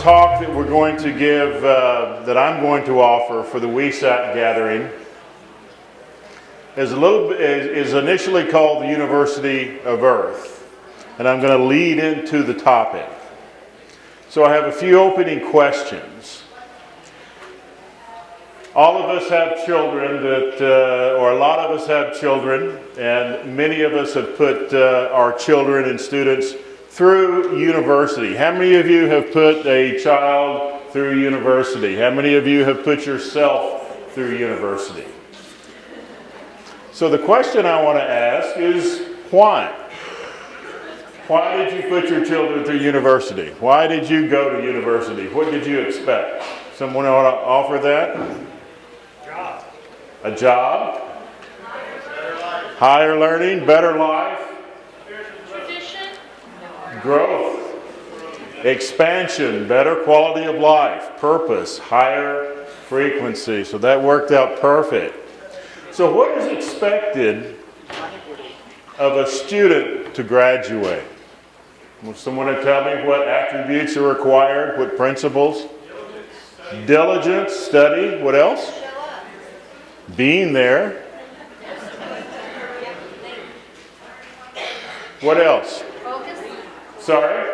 talk that we're going to give, that I'm going to offer for the WESAK gathering is initially called the University of Earth, and I'm going to lead into the topic. So I have a few opening questions. All of us have children or a lot of us have children, and many of us have put our children and students through university. How many of you have put a child through university? How many of you have put yourself through university? So the question I want to ask is, why? Why did you put your children through university? Why did you go to university? What did you expect? Someone want to offer that? Job. A job? Higher learning, better life? Growth, expansion, better quality of life, purpose, higher frequency. So that worked out perfect. So what is expected of a student to graduate? Will someone tell me what attributes are required, what principles? Diligence, study, what else? Being there. What else? Sorry?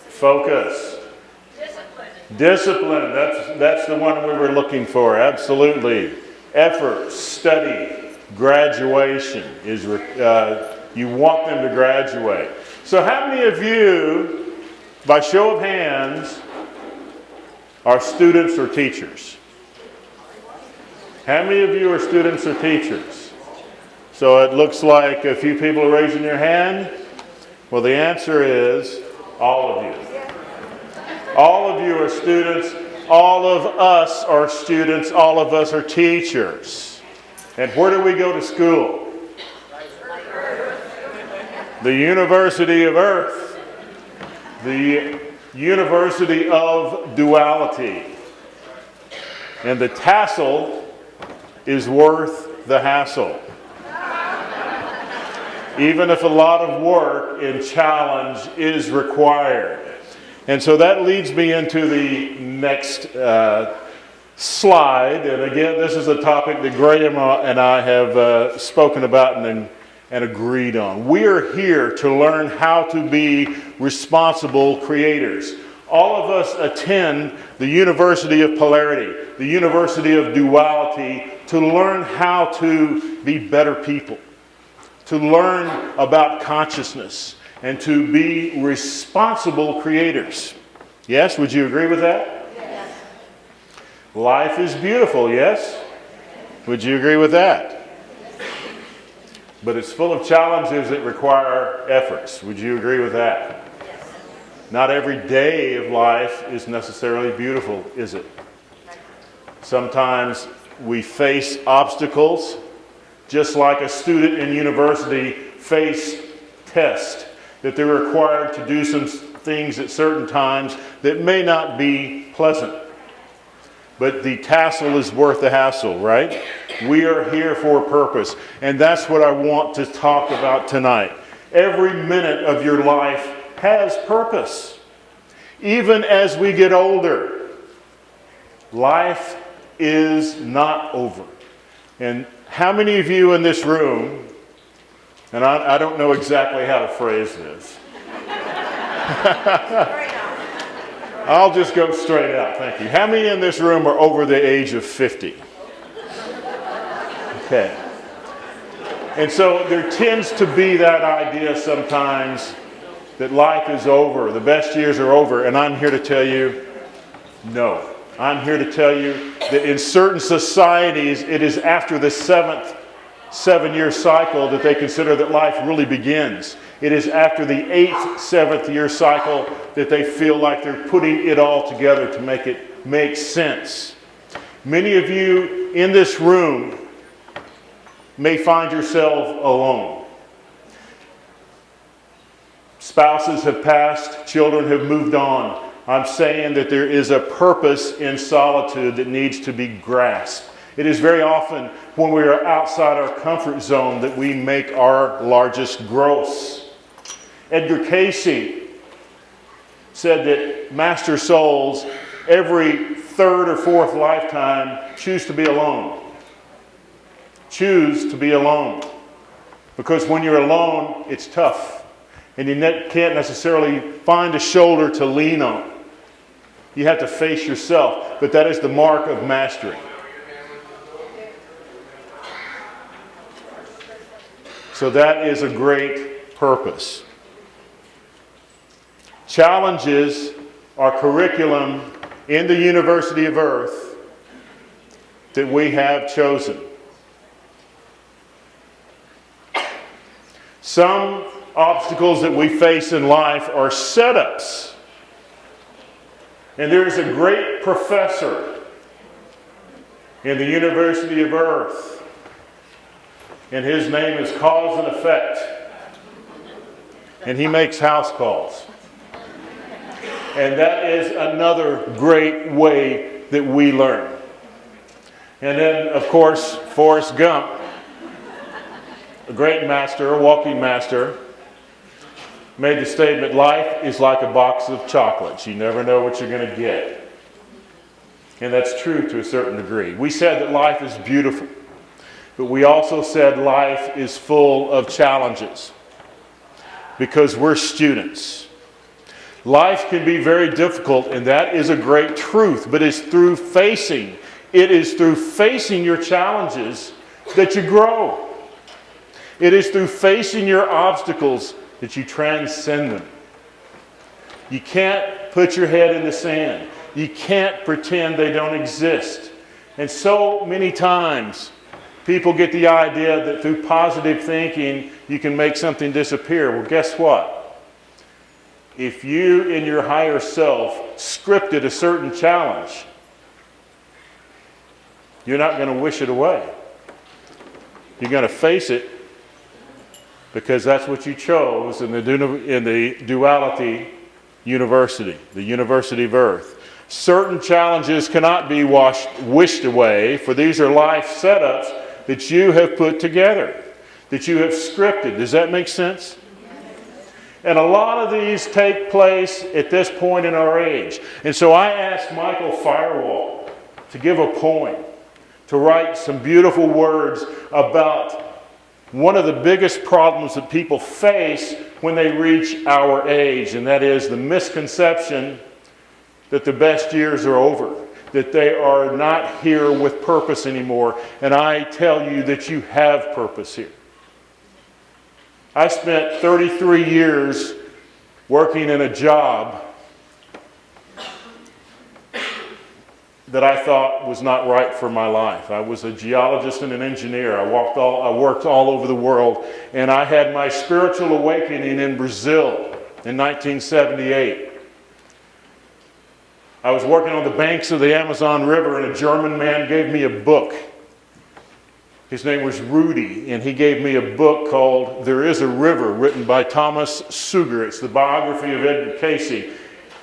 Focus. Discipline. That's the one we were looking for. Absolutely. Effort, study, graduation is you want them to graduate. So how many of you, by show of hands, are students or teachers? How many of you are students or teachers? So it looks like a few people are raising their hand. Well, the answer is all of you. All of you are students. All of us are students. All of us are teachers. And where do we go to school? The University of Earth. The University of Duality. And the tassel is worth the hassle. Even if a lot of work and challenge is required. And so that leads me into the next slide. And again, this is a topic that Graham and I have spoken about and agreed on. We are here to learn how to be responsible creators. All of us attend the University of Polarity, the University of Duality, to learn how to be better people. To learn about consciousness and to be responsible creators. Yes, would you agree with that? Yes. Life is beautiful, yes? Would you agree with that? But it's full of challenges that require efforts. Would you agree with that? Yes. Not every day of life is necessarily beautiful, is it? Sometimes we face obstacles. Just like a student in university face tests, that they're required to do some things at certain times that may not be pleasant. But the tassel is worth the hassle, right? We are here for a purpose. And that's what I want to talk about tonight. Every minute of your life has purpose. Even as we get older, life is not over. And how many of you in this room, and I don't know exactly how to phrase this. I'll just go straight out, thank you. How many in this room are over the age of 50? Okay. And so there tends to be that idea sometimes that life is over, the best years are over, and I'm here to tell you, no. I'm here to tell you that in certain societies, it is after the seventh 7-year cycle that they consider that life really begins. It is after the 8th, 7th year cycle that they feel like they're putting it all together to make it make sense. Many of you in this room may find yourself alone. Spouses have passed, children have moved on. I'm saying that there is a purpose in solitude that needs to be grasped. It is very often when we are outside our comfort zone that we make our largest growths. Edgar Casey said that master souls, every third or fourth lifetime, choose to be alone. Choose to be alone. Because when you're alone, it's tough. And you can't necessarily find a shoulder to lean on. You have to face yourself. But that is the mark of mastery. So that is a great purpose. Challenges are curriculum in the University of Earth that we have chosen. Some obstacles that we face in life are setups. And there is a great professor in the University of Earth, and his name is Cause and Effect. And he makes house calls. And that is another great way that we learn. And then, of course, Forrest Gump, a great master, a walking master, made the statement, life is like a box of chocolates. You never know what you're going to get. And that's true to a certain degree. We said that life is beautiful, but we also said life is full of challenges because we're students. Life can be very difficult, and that is a great truth, but it is through facing your challenges that you grow. It is through facing your obstacles that you transcend them. You can't put your head in the sand. You can't pretend they don't exist. And so many times, people get the idea that through positive thinking, you can make something disappear. Well, guess what? If you, in your higher self, scripted a certain challenge, you're not going to wish it away. You're going to face it because that's what you chose in the Duality University, the University of Earth. Certain challenges cannot be wished away, for these are life setups that you have put together, that you have scripted. Does that make sense? And a lot of these take place at this point in our age. And so I asked Michael Firewall to give a poem, to write some beautiful words about one of the biggest problems that people face when they reach our age, and that is the misconception that the best years are over, that they are not here with purpose anymore. And I tell you that you have purpose here. I spent 33 years working in a job that I thought was not right for my life. I was a geologist and an engineer. I worked all over the world, and I had my spiritual awakening in Brazil in 1978. I was working on the banks of the Amazon River, and a German man gave me a book. His name was Rudy, and he gave me a book called There Is a River, written by Thomas Suger. It's the biography of Edgar Casey.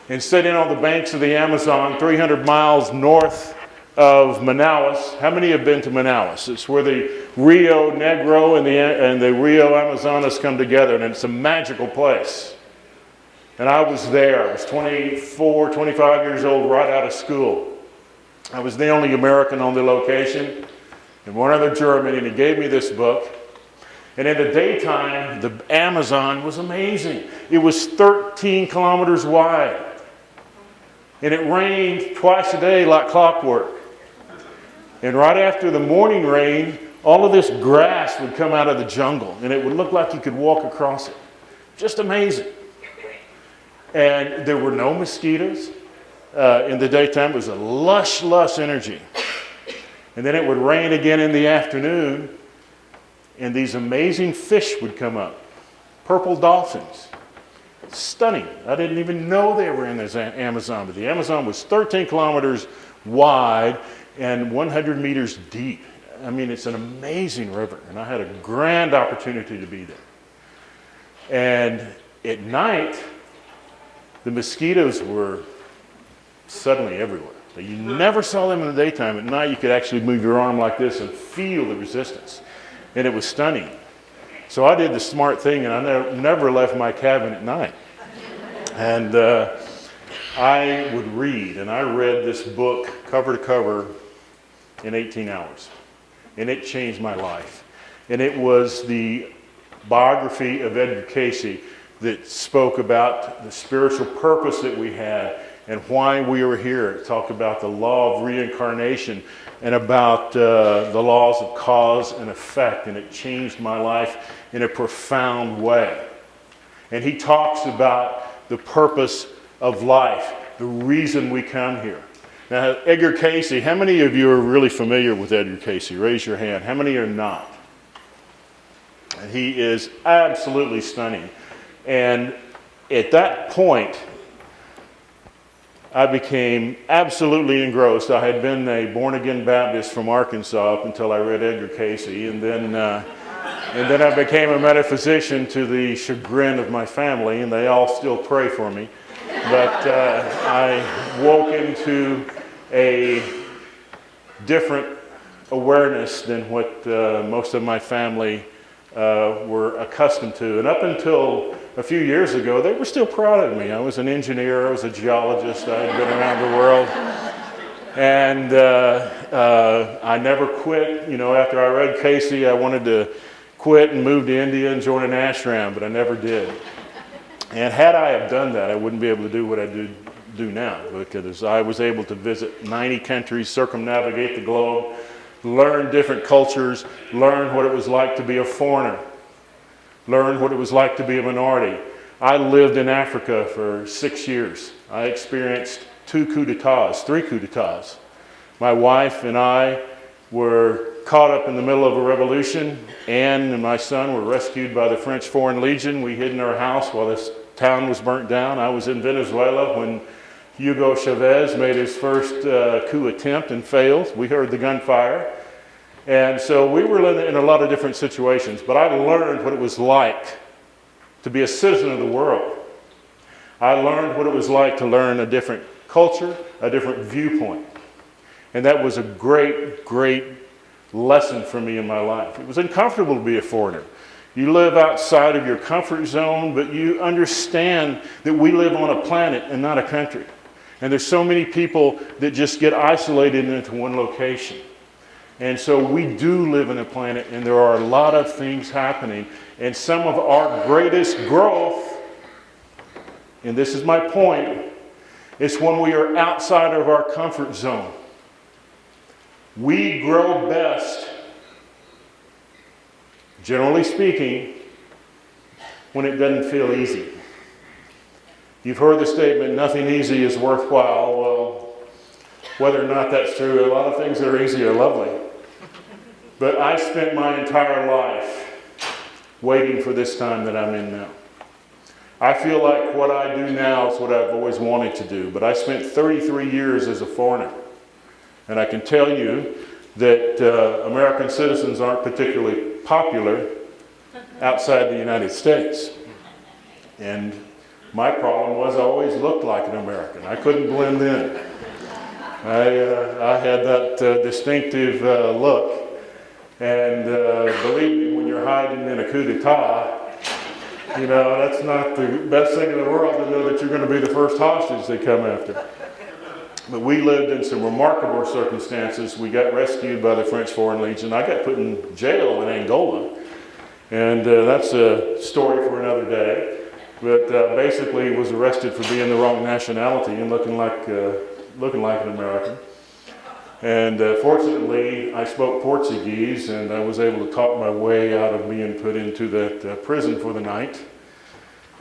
And sitting on the banks of the Amazon, 300 miles north of Manaus. How many have been to Manaus? It's where the Rio Negro and the Rio Amazonas come together, and it's a magical place. And I was there. I was 24, 25 years old, right out of school. I was the only American on the location, and one other German, and he gave me this book. And in the daytime, the Amazon was amazing. It was 13 kilometers wide. And it rained twice a day like clockwork. And right after the morning rain, all of this grass would come out of the jungle, and it would look like you could walk across it. Just amazing. And there were no mosquitoes. In the daytime, it was a lush, lush energy. And then it would rain again in the afternoon, and these amazing fish would come up. Purple dolphins. Stunning. I didn't even know they were in the Amazon, but the Amazon was 13 kilometers wide and 100 meters deep. I mean, it's an amazing river, and I had a grand opportunity to be there. And at night, the mosquitoes were suddenly everywhere. You never saw them in the daytime. At night, you could actually move your arm like this and feel the resistance. And it was stunning. So I did the smart thing, and I never left my cabin at night. And I would read, and I read this book cover to cover in 18 hours. And it changed my life. And it was the biography of Edgar Casey that spoke about the spiritual purpose that we had and why we were here. It talked about the law of reincarnation and about the laws of cause and effect, and it changed my life in a profound way. And he talks about the purpose of life, the reason we come here. Now, Edgar Casey, how many of you are really familiar with Edgar Casey? Raise your hand. How many are not? And he is absolutely stunning. And at that point, I became absolutely engrossed. I had been a born-again Baptist from Arkansas up until I read Edgar Casey, and then I became a metaphysician to the chagrin of my family, and they all still pray for me. But I woke into a different awareness than what most of my family were accustomed to. And up until a few years ago, they were still proud of me. I was an engineer, I was a geologist, I had been around the world. And I never quit. You know, after I read Casey, I wanted to quit and move to India and join an ashram, but I never did. And had I have done that, I wouldn't be able to do what I do now, because I was able to visit 90 countries, circumnavigate the globe, learn different cultures, learn what it was like to be a foreigner, learn what it was like to be a minority. I lived in Africa for 6 years. I experienced 3 coups d'etats. My wife and I were caught up in the middle of a revolution. Anne and my son were rescued by the French Foreign Legion. We hid in our house while this town was burnt down. I was in Venezuela when Hugo Chavez made his first coup attempt and failed. We heard the gunfire. And so we were in a lot of different situations, but I learned what it was like to be a citizen of the world. I learned what it was like to learn a different culture, a different viewpoint. And that was a great, great lesson for me in my life. It was uncomfortable to be a foreigner. You live outside of your comfort zone, but you understand that we live on a planet and not a country. And there's so many people that just get isolated into one location. And so we do live in a planet, and there are a lot of things happening. And some of our greatest growth, and this is my point, is when we are outside of our comfort zone. We grow best, generally speaking, when it doesn't feel easy. You've heard the statement, nothing easy is worthwhile. Well, whether or not that's true, a lot of things that are easy are lovely. But I spent my entire life waiting for this time that I'm in now. I feel like what I do now is what I've always wanted to do, but I spent 33 years as a foreigner. And I can tell you that American citizens aren't particularly popular outside the United States. And my problem was I always looked like an American. I couldn't blend in. I had that distinctive look. And believe me, when you're hiding in a coup d'etat, you know, that's not the best thing in the world to know that you're going to be the first hostage they come after. But we lived in some remarkable circumstances. We got rescued by the French Foreign Legion. I got put in jail in Angola. And that's a story for another day. But basically was arrested for being the wrong nationality and looking like an American. And fortunately, I spoke Portuguese, and I was able to talk my way out of being put into that prison for the night.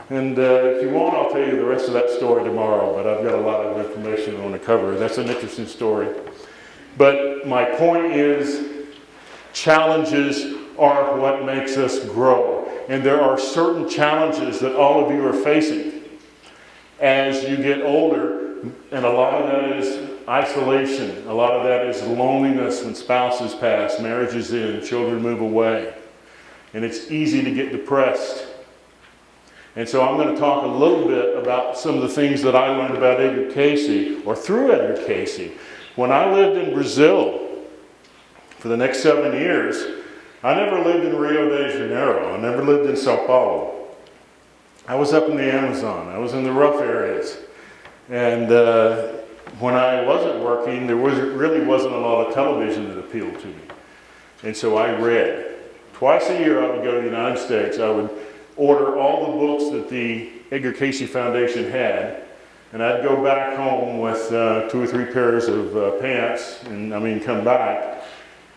And if you want, I'll tell you the rest of that story tomorrow, but I've got a lot of information I want to cover. That's an interesting story. But my point is, challenges are what makes us grow. And there are certain challenges that all of you are facing as you get older, and a lot of that is isolation. A lot of that is loneliness when spouses pass, marriages end, children move away. And it's easy to get depressed. And so I'm going to talk a little bit about some of the things that I learned about Edgar Casey, or through Edgar Casey. When I lived in Brazil for the next 7 years, I never lived in Rio de Janeiro. I never lived in Sao Paulo. I was up in the Amazon. I was in the rough areas. And when I wasn't working, there really wasn't a lot of television that appealed to me. And so I read. Twice a year I would go to the United States. I would order all the books that the Edgar Casey Foundation had, and I'd go back home with 2 or 3 pairs of pants, and come back,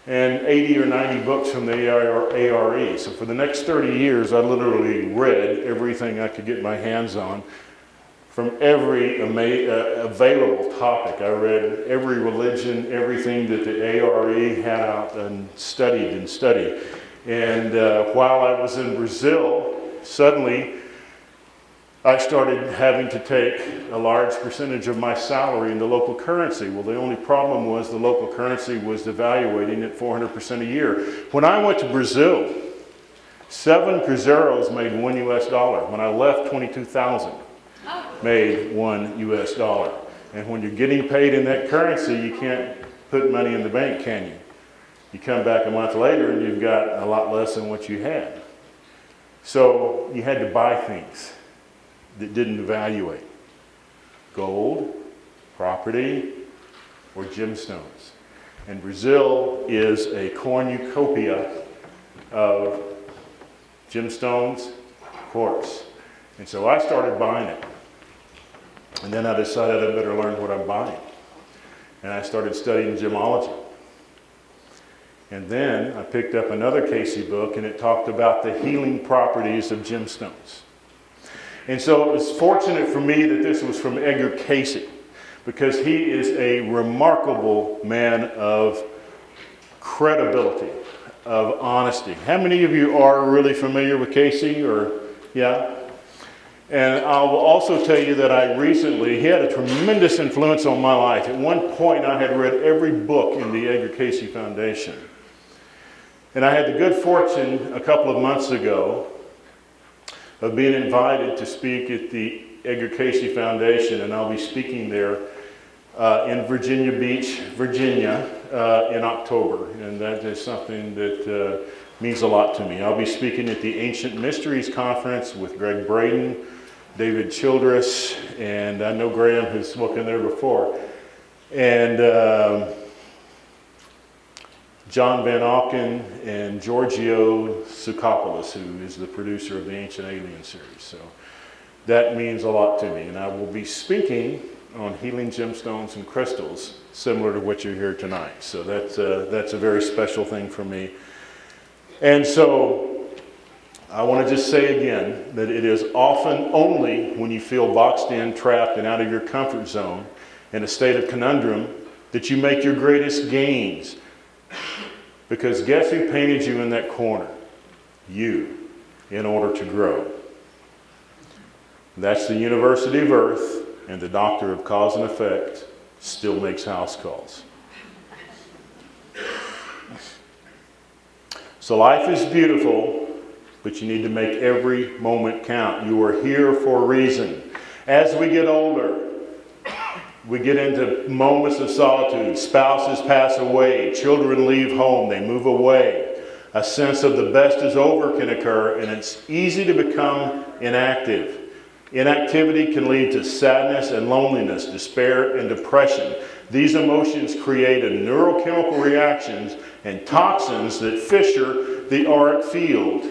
and 80 or 90 books from the ARE. So for the next 30 years, I literally read everything I could get my hands on from every available topic. I read every religion, everything that the ARE had out, and studied and studied. And while I was in Brazil, suddenly I started having to take a large percentage of my salary into local currency. Well, the only problem was the local currency was devaluating at 400% a year. When I went to Brazil, 7 cruzeiros made $1 US. When I left, 22,000 made $1 US. And when you're getting paid in that currency, you can't put money in the bank, can you? You come back a month later and you've got a lot less than what you had. So you had to buy things that didn't evaluate. Gold, property, or gemstones. And Brazil is a cornucopia of gemstones, quartz. And so I started buying it. And then I decided I better learn what I'm buying. And I started studying gemology. And then I picked up another Casey book, and it talked about the healing properties of gemstones. And so it was fortunate for me that this was from Edgar Casey, because he is a remarkable man of credibility, of honesty. How many of you are really familiar with Casey? Yeah? And I will also tell you that he had a tremendous influence on my life. At one point, I had read every book in the Edgar Casey Foundation. And I had the good fortune a couple of months ago of being invited to speak at the Edgar Casey Foundation, and I'll be speaking there in Virginia Beach, Virginia, in October. And that is something that means a lot to me. I'll be speaking at the Ancient Mysteries Conference with Greg Braden, David Childress, and I know Graham has spoken there before. And John Van Auken and Giorgio Tsoukalos, who is the producer of the Ancient Alien series. So that means a lot to me. And I will be speaking on healing gemstones and crystals, similar to what you hear tonight. So that's a very special thing for me. And so I want to just say again that it is often only when you feel boxed in, trapped, and out of your comfort zone in a state of conundrum that you make your greatest gains. Because guess who painted you in that corner? You, in order to grow. That's the University of Earth, and the doctor of cause and effect still makes house calls. So life is beautiful, but you need to make every moment count. You are here for a reason. As we get older, we get into moments of solitude. Spouses pass away. Children leave home. They move away. A sense of the best is over can occur, and it's easy to become inactive. Inactivity can lead to sadness and loneliness, despair and depression. These emotions create neurochemical reactions and toxins that fissure the auric field.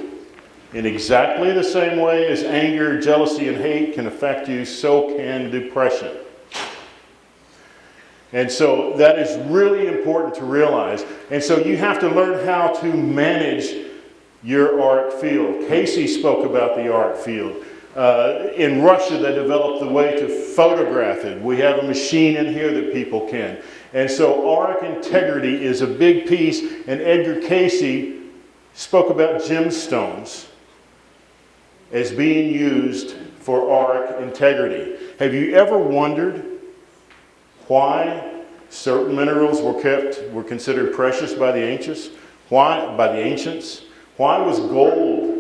In exactly the same way as anger, jealousy, and hate can affect you, so can depression. And so that is really important to realize. And so you have to learn how to manage your auric field. Casey spoke about the auric field. In Russia, they developed the way to photograph it. We have a machine in here that people can. And so auric integrity is a big piece. And Edgar Casey spoke about gemstones as being used for auric integrity. Have you ever wondered why certain minerals were considered precious by the ancients? Why was gold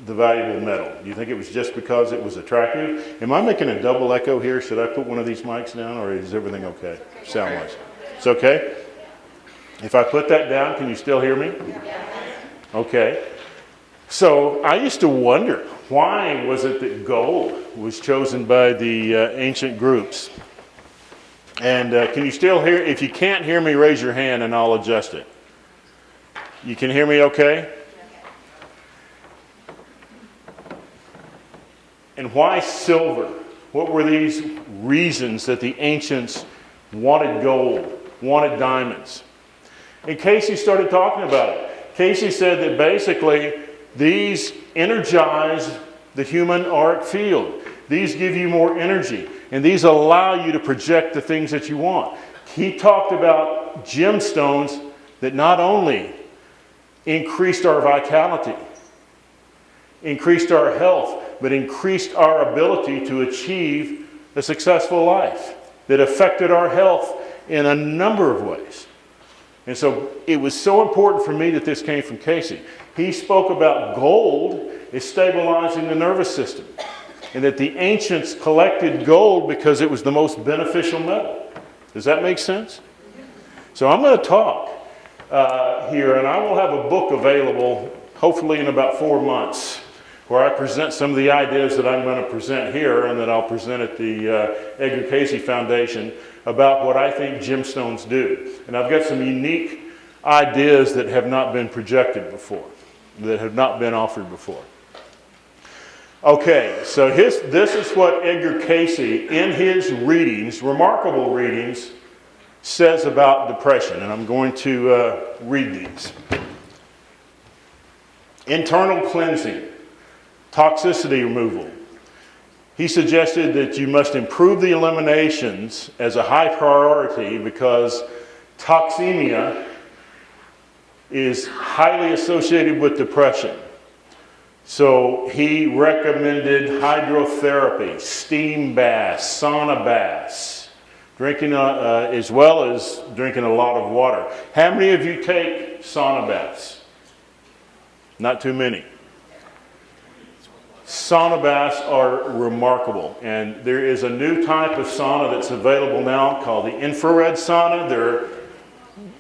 the valuable metal? Do you think it was just because it was attractive? Am I making a double echo here? Should I put one of these mics down, or is everything okay? Sound-wise? It's okay? If I put that down, can you still hear me? Okay. So I used to wonder, why was it that gold was chosen by the ancient groups. And can you still hear? If you can't hear me, raise your hand and I'll adjust it. You can hear me okay? And why silver? What were these reasons that the ancients wanted gold, wanted diamonds? And Casey started talking about it. Casey said that basically these energize the human auric field. These give you more energy, and these allow you to project the things that you want. He talked about gemstones that not only increased our vitality, increased our health, but increased our ability to achieve a successful life, that affected our health in a number of ways. And so it was so important for me that this came from Casey. He spoke about gold is stabilizing the nervous system, and that the ancients collected gold because it was the most beneficial metal. Does that make sense? So I'm going to talk here, and I will have a book available hopefully in about 4 months where I present some of the ideas that I'm going to present here and that I'll present at the Edgar Casey Foundation about what I think gemstones do. And I've got some unique ideas that have not been projected before, that have not been offered before. Okay, so this is what Edgar Casey, in his readings, remarkable readings, says about depression. And I'm going to read these. Internal cleansing, toxicity removal. He suggested that you must improve the eliminations as a high priority because toxemia is highly associated with depression. So he recommended hydrotherapy, steam baths, sauna baths, drinking as well as drinking a lot of water. How many of you take sauna baths? Not too many. Sauna baths are remarkable, and there is a new type of sauna that's available now called the infrared sauna. They're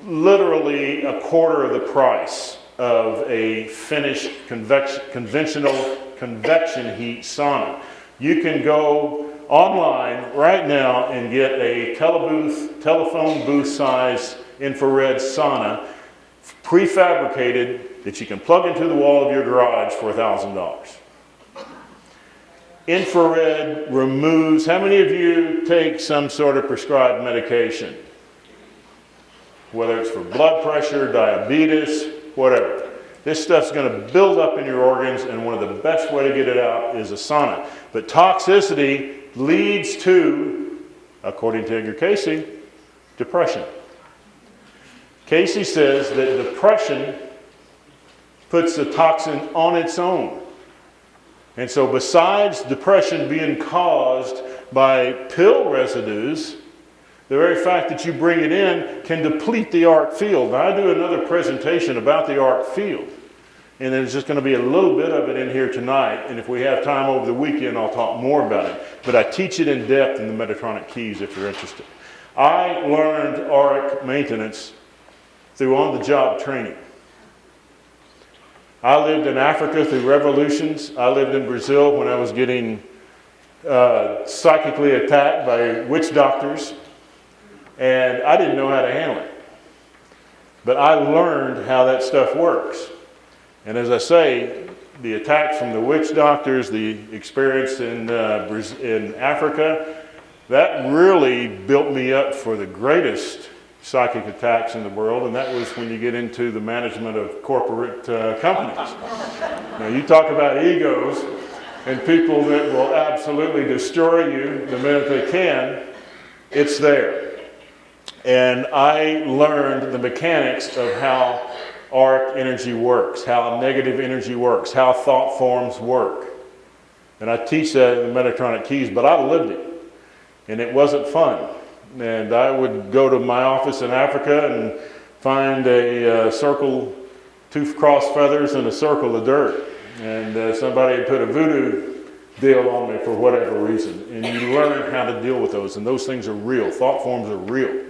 literally a quarter of the price of a finished conventional convection heat sauna. You can go online right now and get a telephone booth size infrared sauna prefabricated that you can plug into the wall of your garage for $1,000. Infrared removes, how many of you take some sort of prescribed medication? Whether it's for blood pressure, diabetes, whatever. This stuff's going to build up in your organs, and one of the best way to get it out is a sauna. But toxicity leads to, according to Edgar Casey, depression. Casey says that depression puts the toxin on its own. And so besides depression being caused by pill residues, the very fact that you bring it in can deplete the auric field. Now, I do another presentation about the auric field, and there's just going to be a little bit of it in here tonight, and if we have time over the weekend, I'll talk more about it. But I teach it in depth in the Metatronic Keys if you're interested. I learned auric maintenance through on-the-job training. I lived in Africa through revolutions. I lived in Brazil when I was getting psychically attacked by witch doctors. And I didn't know how to handle it. But I learned how that stuff works. And as I say, the attacks from the witch doctors, the experience in Africa, that really built me up for the greatest psychic attacks in the world, and that was when you get into the management of corporate companies. Now, you talk about egos and people that will absolutely destroy you the minute they can, it's there. And I learned the mechanics of how auric energy works, how negative energy works, how thought forms work. And I teach that in the Metatronic Keys, but I lived it. And it wasn't fun. And I would go to my office in Africa and find a circle, 2 cross feathers and a circle of dirt. And somebody had put a voodoo deal on me for whatever reason. And you learn how to deal with those. And those things are real. Thought forms are real.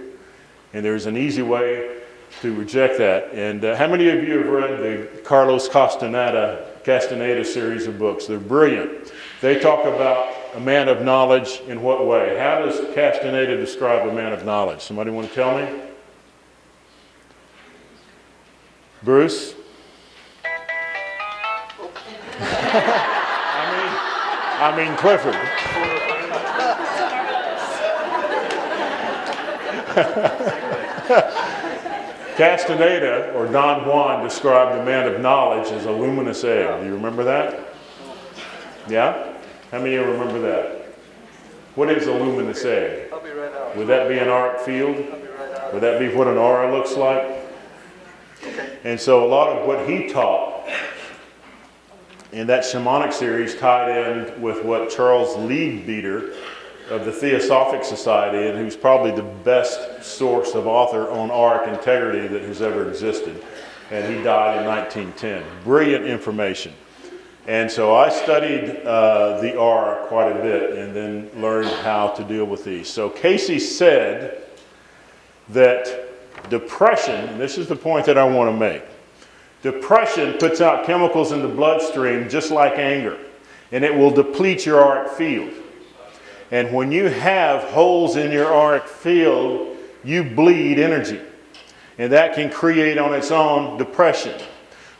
And there's an easy way to reject that. And how many of you have read the Carlos Castaneda series of books? They're brilliant. They talk about a man of knowledge in what way? How does Castaneda describe a man of knowledge? Somebody want to tell me? Bruce? I mean Clifford. Castaneda, or Don Juan, described a man of knowledge as a luminous egg. Do you remember that? Yeah? How many of you remember that? What is a luminous egg? I'll be right out. Would that be an auric field? I'll be right out. Would that be what an aura looks like? And so a lot of what he taught in that shamanic series tied in with what Charles Leadbeater of the Theosophic Society, and who's probably the best source of author on auric integrity that has ever existed. And he died in 1910. Brilliant information. And so I studied the aura quite a bit and then learned how to deal with these. So Casey said that depression, and this is the point that I want to make, depression puts out chemicals in the bloodstream just like anger, and it will deplete your auric field. And when you have holes in your auric field, you bleed energy, and that can create on its own depression.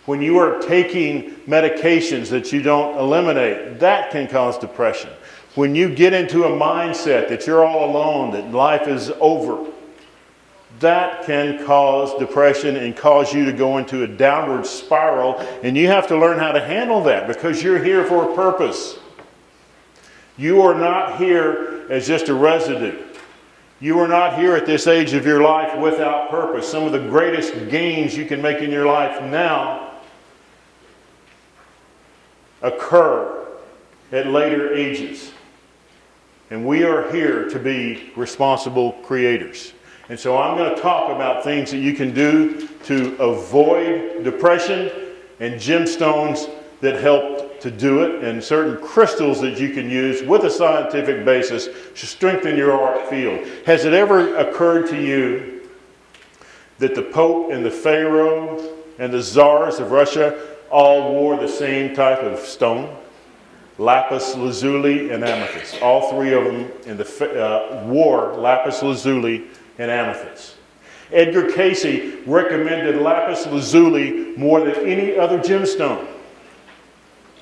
When you are taking medications that you don't eliminate, that can cause depression. When you get into a mindset that you're all alone, that life is over, that can cause depression and cause you to go into a downward spiral. And you have to learn how to handle that, because you're here for a purpose. You are not here as just a residue. You are not here at this age of your life without purpose. Some of the greatest gains you can make in your life now occur at later ages. And we are here to be responsible creators. And so I'm going to talk about things that you can do to avoid depression, and gemstones that help to do it, and certain crystals that you can use with a scientific basis to strengthen your auric field. Has it ever occurred to you that the Pope and the Pharaoh and the czars of Russia all wore the same type of stone? Lapis, lazuli, and amethyst. All three of them wore lapis lazuli and amethyst. Edgar Casey recommended lapis lazuli more than any other gemstone.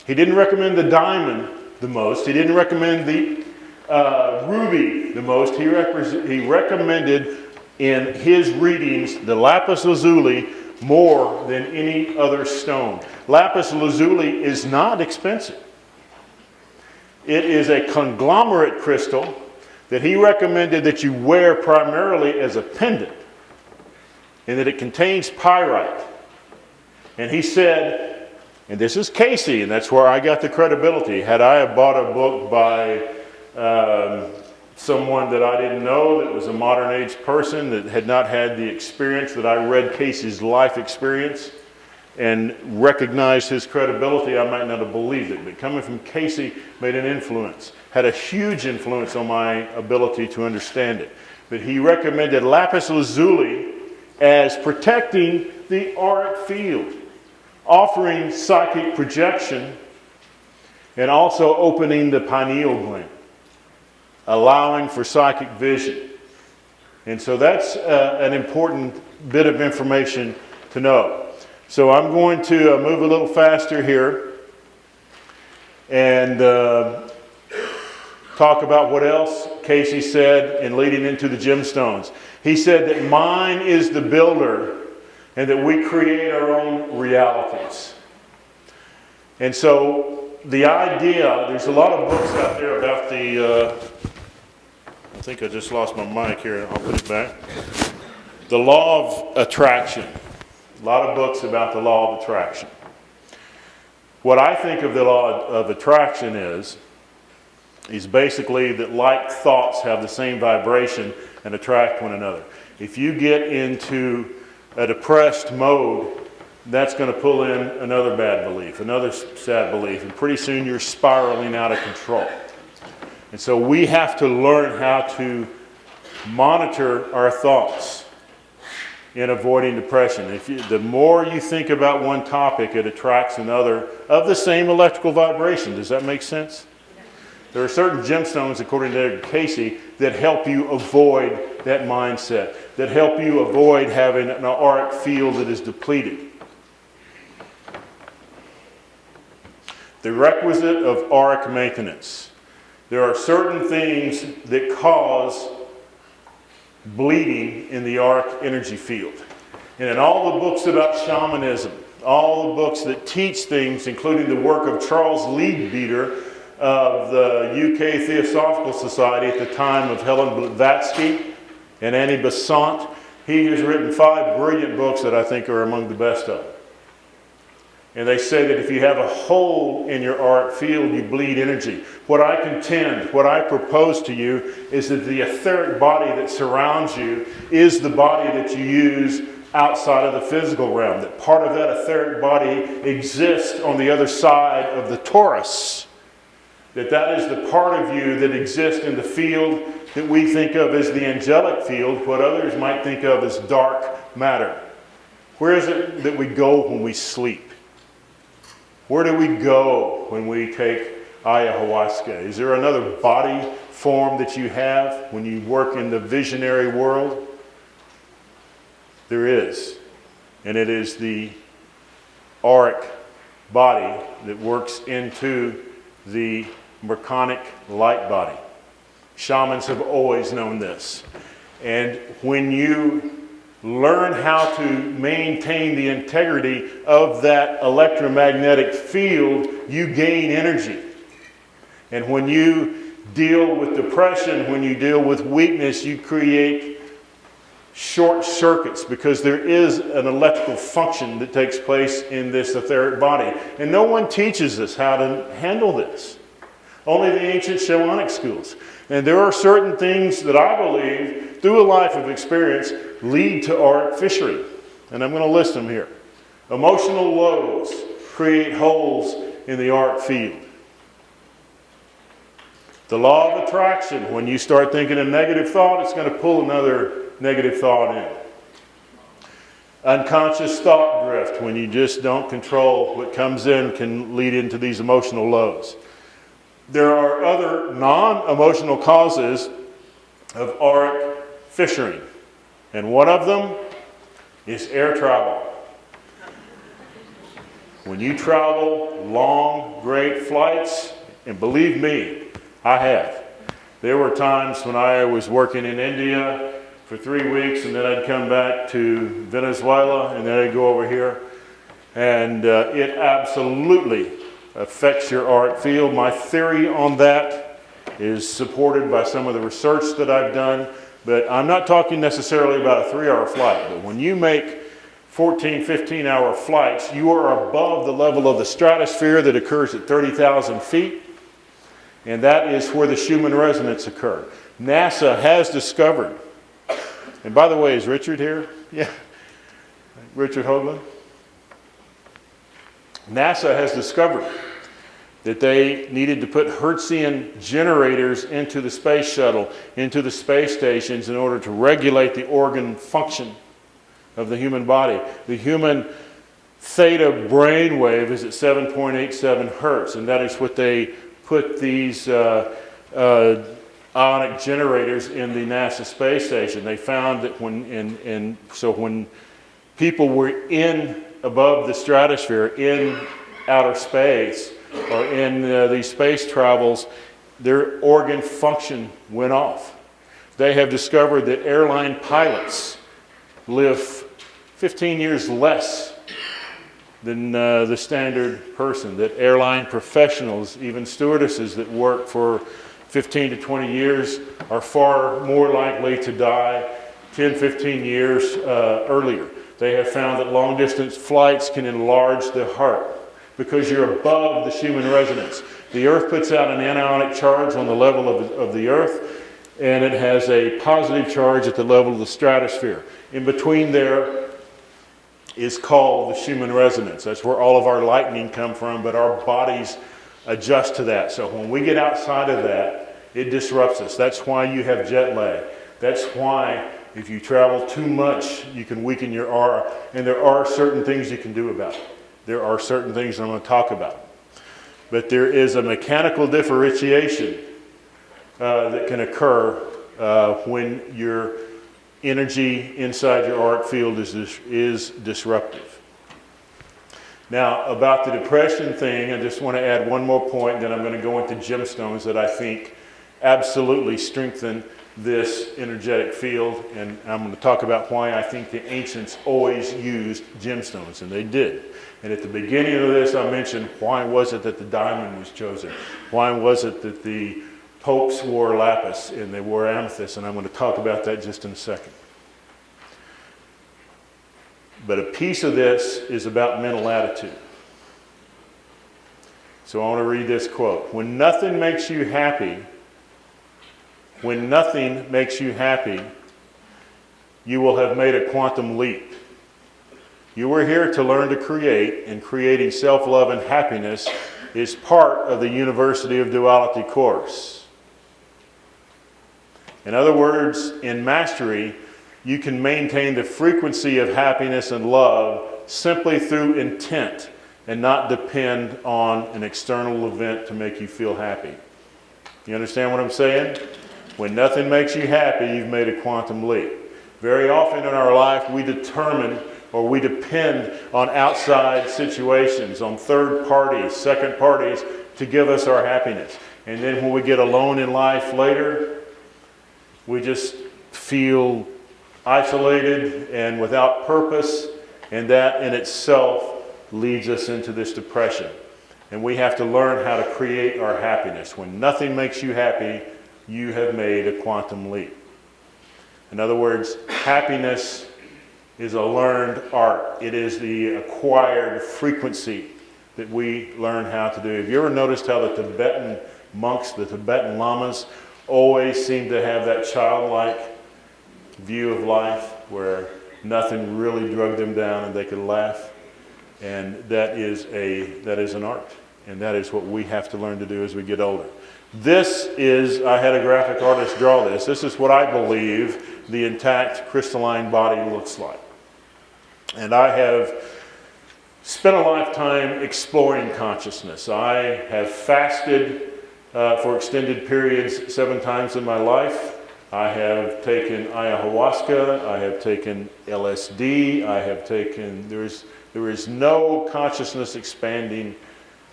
He didn't recommend the diamond the most. He didn't recommend the ruby the most. He recommended in his readings the lapis lazuli more than any other stone. Lapis lazuli is not expensive. It is a conglomerate crystal that he recommended that you wear primarily as a pendant, and that it contains pyrite. And he said, and this is Casey, and that's where I got the credibility. Had I have bought a book by someone that I didn't know, that was a modern age person, that had not had the experience that I read Casey's life experience and recognized his credibility, I might not have believed it. But coming from Casey made an influence, had a huge influence on my ability to understand it. But he recommended lapis lazuli as protecting the auric field, offering psychic projection, and also opening the pineal gland, allowing for psychic vision. And so that's an important bit of information to know. So I'm going to move a little faster here and talk about what else Casey said in leading into the gemstones. He said that mind is the builder and that we create our own realities. And so the idea, there's a lot of books out there about the, I think I just lost my mic here, I'll put it back. The law of attraction. A lot of books about the law of attraction. What I think of the law of attraction is basically that like thoughts have the same vibration and attract one another. If you get into a depressed mode, that's going to pull in another bad belief, another sad belief, and pretty soon you're spiraling out of control. And so we have to learn how to monitor our thoughts in avoiding depression. The more you think about one topic, it attracts another of the same electrical vibration. Does that make sense? There are certain gemstones, according to Edgar Casey, that help you avoid that mindset, that help you avoid having an auric field that is depleted. The requisite of auric maintenance. There are certain things that cause bleeding in the auric energy field. And in all the books about shamanism, all the books that teach things, including the work of Charles Leadbeater of the UK Theosophical Society at the time of Helen Blavatsky and Annie Besant, he has written 5 brilliant books that I think are among the best of them. And they say that if you have a hole in your auric field, you bleed energy. What I contend, what I propose to you, is that the etheric body that surrounds you is the body that you use outside of the physical realm. That part of that etheric body exists on the other side of the torus. That is the part of you that exists in the field that we think of as the angelic field, what others might think of as dark matter. Where is it that we go when we sleep? Where do we go when we take ayahuasca? Is there another body form that you have when you work in the visionary world? There is. And it is the auric body that works into the Merconic light body. Shamans have always known this. And when you learn how to maintain the integrity of that electromagnetic field, you gain energy. And when you deal with depression, when you deal with weakness, you create short circuits because there is an electrical function that takes place in this etheric body. And no one teaches us how to handle this. Only the ancient shamanic schools. And there are certain things that I believe, through a life of experience, lead to auric fishery. And I'm going to list them here. Emotional lows create holes in the auric field. The law of attraction, when you start thinking a negative thought, it's going to pull another negative thought in. Unconscious thought drift, when you just don't control what comes in, can lead into these emotional lows. There are other non-emotional causes of auric fissuring, and one of them is air travel. When you travel long, great flights, and believe me, I have. There were times when I was working in India for 3 weeks, and then I'd come back to Venezuela, and then I'd go over here, and it absolutely affects your auric field. My theory on that is supported by some of the research that I've done, but I'm not talking necessarily about a 3-hour flight. But when you make 14, 15-hour flights, you are above the level of the stratosphere that occurs at 30,000 feet, and that is where the Schumann resonance occurs. NASA has discovered, and by the way, is Richard here? Yeah, Richard Hoagland. NASA has discovered that they needed to put Hertzian generators into the space shuttle, into the space stations, in order to regulate the organ function of the human body. The human theta brainwave is at 7.87 hertz, and that is what they put these ionic generators in the NASA space station. They found that when people were above the stratosphere, in outer space, or in these space travels, their organ function went off. They have discovered that airline pilots live 15 years less than the standard person, that airline professionals, even stewardesses that work for 15 to 20 years, are far more likely to die 10, 15 years earlier. They have found that long-distance flights can enlarge the heart because you're above the Schumann resonance. The Earth puts out an anionic charge on the level of the Earth, and it has a positive charge at the level of the stratosphere. In between there is called the Schumann resonance. That's where all of our lightning come from, but our bodies adjust to that. So when we get outside of that, it disrupts us. That's why you have jet lag. That's why if you travel too much, you can weaken your aura. And there are certain things you can do about it. There are certain things I'm going to talk about. but there is a mechanical differentiation that can occur when your energy inside your auric field is disruptive. Now, about the depression thing, I just want to add one more point, then I'm going to go into gemstones that I think absolutely strengthen this energetic field, and I'm going to talk about why I think the ancients always used gemstones, and they did. And at the beginning of this, I mentioned why was it that the diamond was chosen? Why was it that the popes wore lapis and they wore amethyst? And I'm going to talk about that just in a second. But a piece of this is about mental attitude. So I want to read this quote. When nothing makes you happy, you will have made a quantum leap. You were here to learn to create, and creating self-love and happiness is part of the University of Duality course. In other words, in mastery, you can maintain the frequency of happiness and love simply through intent and not depend on an external event to make you feel happy. You understand what I'm saying? When nothing makes you happy, you've made a quantum leap. Very often in our life, we determine or we depend on outside situations, on third parties, second parties, to give us our happiness. And then when we get alone in life later, we just feel isolated and without purpose, and that in itself leads us into this depression. And we have to learn how to create our happiness. When nothing makes you happy, you have made a quantum leap. In other words, happiness is a learned art. It is the acquired frequency that we learn how to do. Have you ever noticed how the Tibetan monks, the Tibetan lamas, always seem to have that childlike view of life where nothing really drug them down and they could laugh? And that is an art. And that is what we have to learn to do as we get older. This is, I had a graphic artist draw this. This is what I believe the intact crystalline body looks like. And I have spent a lifetime exploring consciousness. I have fasted for extended periods 7 times in my life. I have taken ayahuasca. I have taken LSD. I have taken, there is no consciousness expanding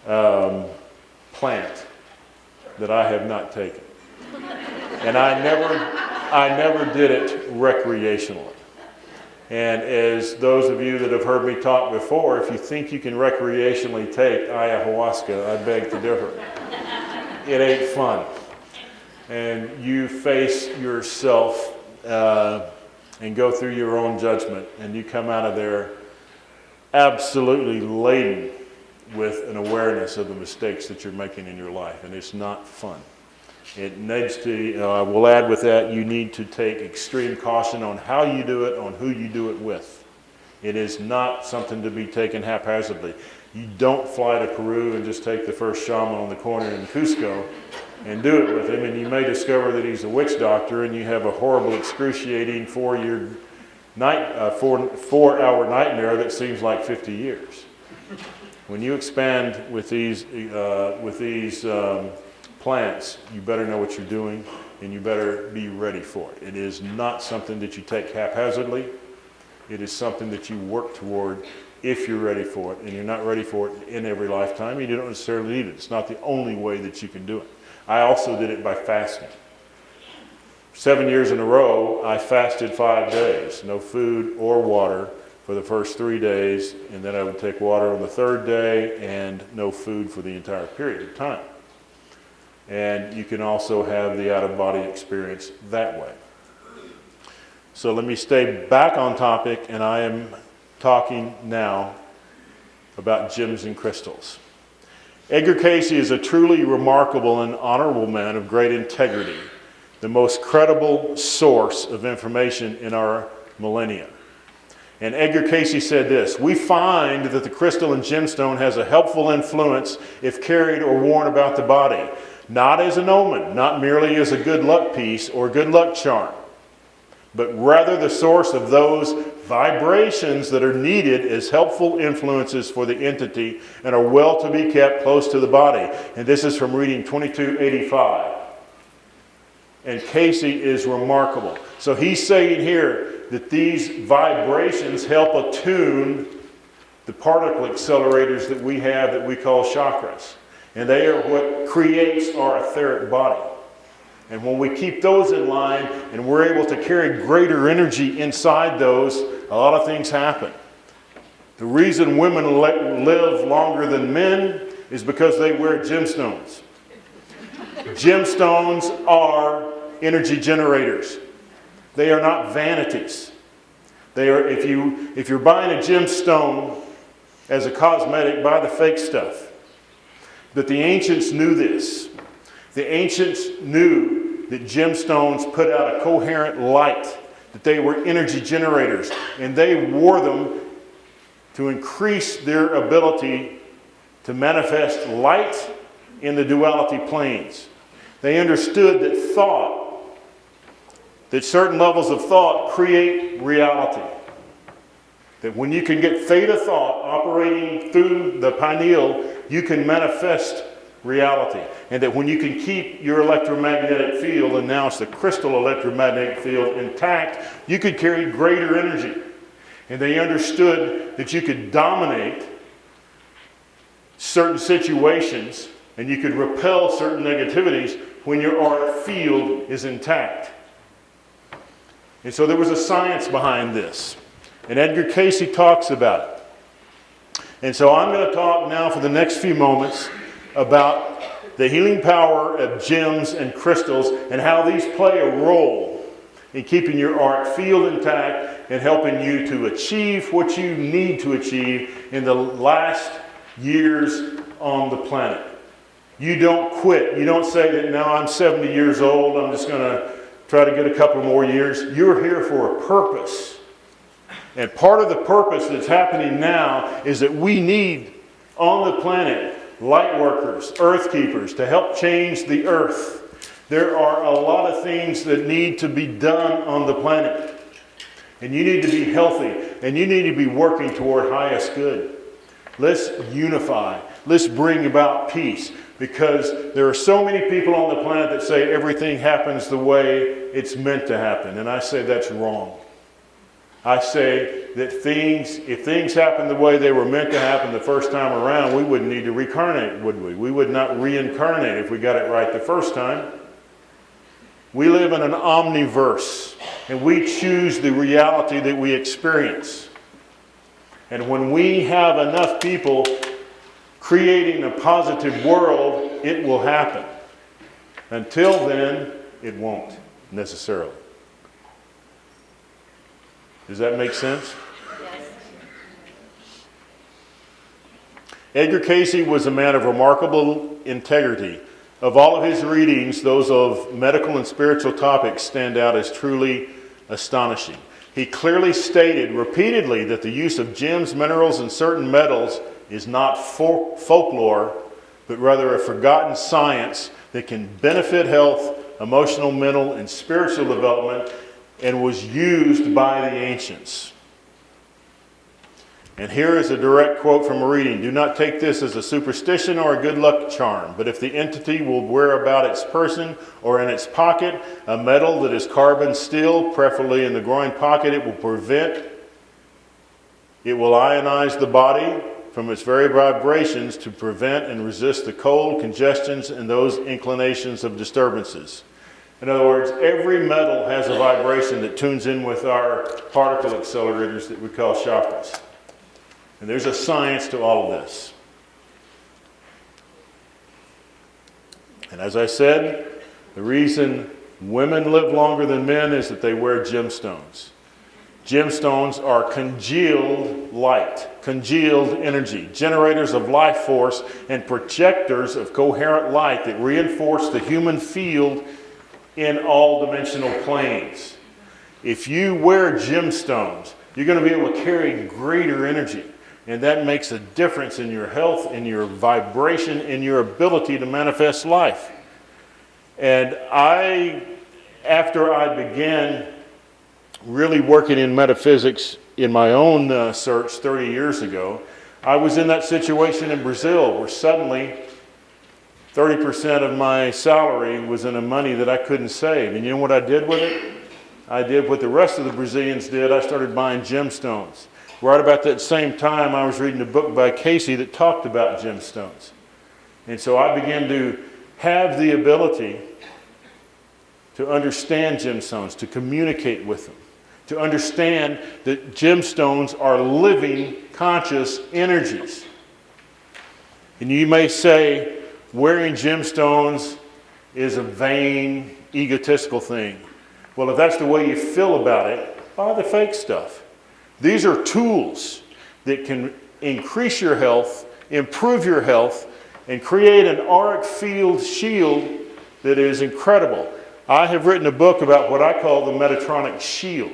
plant that I have not taken. And I never did it recreationally. And as those of you that have heard me talk before, if you think you can recreationally take ayahuasca, I beg to differ. It ain't fun. And you face yourself and go through your own judgment, and you come out of there absolutely laden with an awareness of the mistakes that you're making in your life, and it's not fun. It needs to, I will add with that, you need to take extreme caution on how you do it, on who you do it with. It is not something to be taken haphazardly. You don't fly to Peru and just take the first shaman on the corner in Cusco and do it with him, and you may discover that he's a witch doctor and you have a horrible, excruciating 4-hour nightmare that seems like 50 years. When you expand with these plants, you better know what you're doing, and you better be ready for it. It is not something that you take haphazardly. It is something that you work toward if you're ready for it, and you're not ready for it in every lifetime. You don't necessarily need it. It's not the only way that you can do it. I also did it by fasting. 7 years in a row, I fasted 5 days, no food or water for the first 3 days, and then I would take water on the 3rd day and no food for the entire period of time. And you can also have the out-of-body experience that way. So let me stay back on topic, and I am talking now about gems and crystals. Edgar Casey is a truly remarkable and honorable man of great integrity, the most credible source of information in our millennia. And Edgar Casey said this: "We find that the crystal and gemstone has a helpful influence if carried or worn about the body, not as an omen, not merely as a good luck piece or good luck charm, but rather the source of those vibrations that are needed as helpful influences for the entity and are well to be kept close to the body. And this is from reading 2285. And Casey is remarkable. So he's saying here that these vibrations help attune the particle accelerators that we have that we call chakras. And they are what creates our etheric body. And when we keep those in line and we're able to carry greater energy inside those, a lot of things happen. The reason women live longer than men is because they wear gemstones. Gemstones are energy generators. They are not vanities. They are, if you're buying a gemstone as a cosmetic, buy the fake stuff. But the ancients knew this. The ancients knew that gemstones put out a coherent light, that they were energy generators, and they wore them to increase their ability to manifest light in the duality planes. They understood that certain levels of thought create reality. That when you can get theta thought operating through the pineal, you can manifest reality. And that when you can keep your electromagnetic field, and now it's the crystal electromagnetic field, intact, you could carry greater energy. And they understood that you could dominate certain situations and you could repel certain negativities when your auric field is intact. And so there was a science behind this. And Edgar Casey talks about it. And so I'm going to talk now for the next few moments about the healing power of gems and crystals and how these play a role in keeping your auric field intact and helping you to achieve what you need to achieve in the last years on the planet. You don't quit. You don't say that now I'm 70 years old, I'm just going to try to get a couple more years. You're here for a purpose. And part of the purpose that's happening now is that we need on the planet light workers, earth keepers to help change the earth. There are a lot of things that need to be done on the planet. And you need to be healthy and you need to be working toward highest good. Let's unify. Let's bring about peace. Because there are so many people on the planet that say everything happens the way it's meant to happen. And I say that's wrong. I say that if things happen the way they were meant to happen the first time around, we wouldn't need to reincarnate, would we? We would not reincarnate if we got it right the first time. We live in an omniverse, and we choose the reality that we experience. And when we have enough people creating a positive world, it will happen. Until then, it won't necessarily. Does that make sense? Yes. Edgar Casey was a man of remarkable integrity. Of all of his readings, those of medical and spiritual topics stand out as truly astonishing. He clearly stated repeatedly that the use of gems, minerals, and certain metals is not folklore, but rather a forgotten science that can benefit health, emotional, mental, and spiritual development, and was used by the ancients. And here is a direct quote from a reading. Do not take this as a superstition or a good luck charm, but if the entity will wear about its person or in its pocket a metal that is carbon steel, preferably in the groin pocket, it will ionize the body from its very vibrations to prevent and resist the cold, congestions, and those inclinations of disturbances. In other words, every metal has a vibration that tunes in with our particle accelerators that we call chakras. And there's a science to all of this. And as I said, the reason women live longer than men is that they wear gemstones. Gemstones are congealed light, congealed energy, generators of life force, and projectors of coherent light that reinforce the human field in all dimensional planes. If you wear gemstones, you're going to be able to carry greater energy. And that makes a difference in your health, in your vibration, in your ability to manifest life. And after I began really working in metaphysics in my own search 30 years ago, I was in that situation in Brazil where suddenly 30% of my salary was in a money that I couldn't save. And you know what I did with it? I did what the rest of the Brazilians did. I started buying gemstones. Right about that same time, I was reading a book by Casey that talked about gemstones. And so I began to have the ability to understand gemstones, to communicate with them, to understand that gemstones are living, conscious energies. And you may say, wearing gemstones is a vain, egotistical thing. Well, if that's the way you feel about it, buy the fake stuff. These are tools that can increase your health, improve your health, and create an auric field shield that is incredible. I have written a book about what I call the metatronic shield.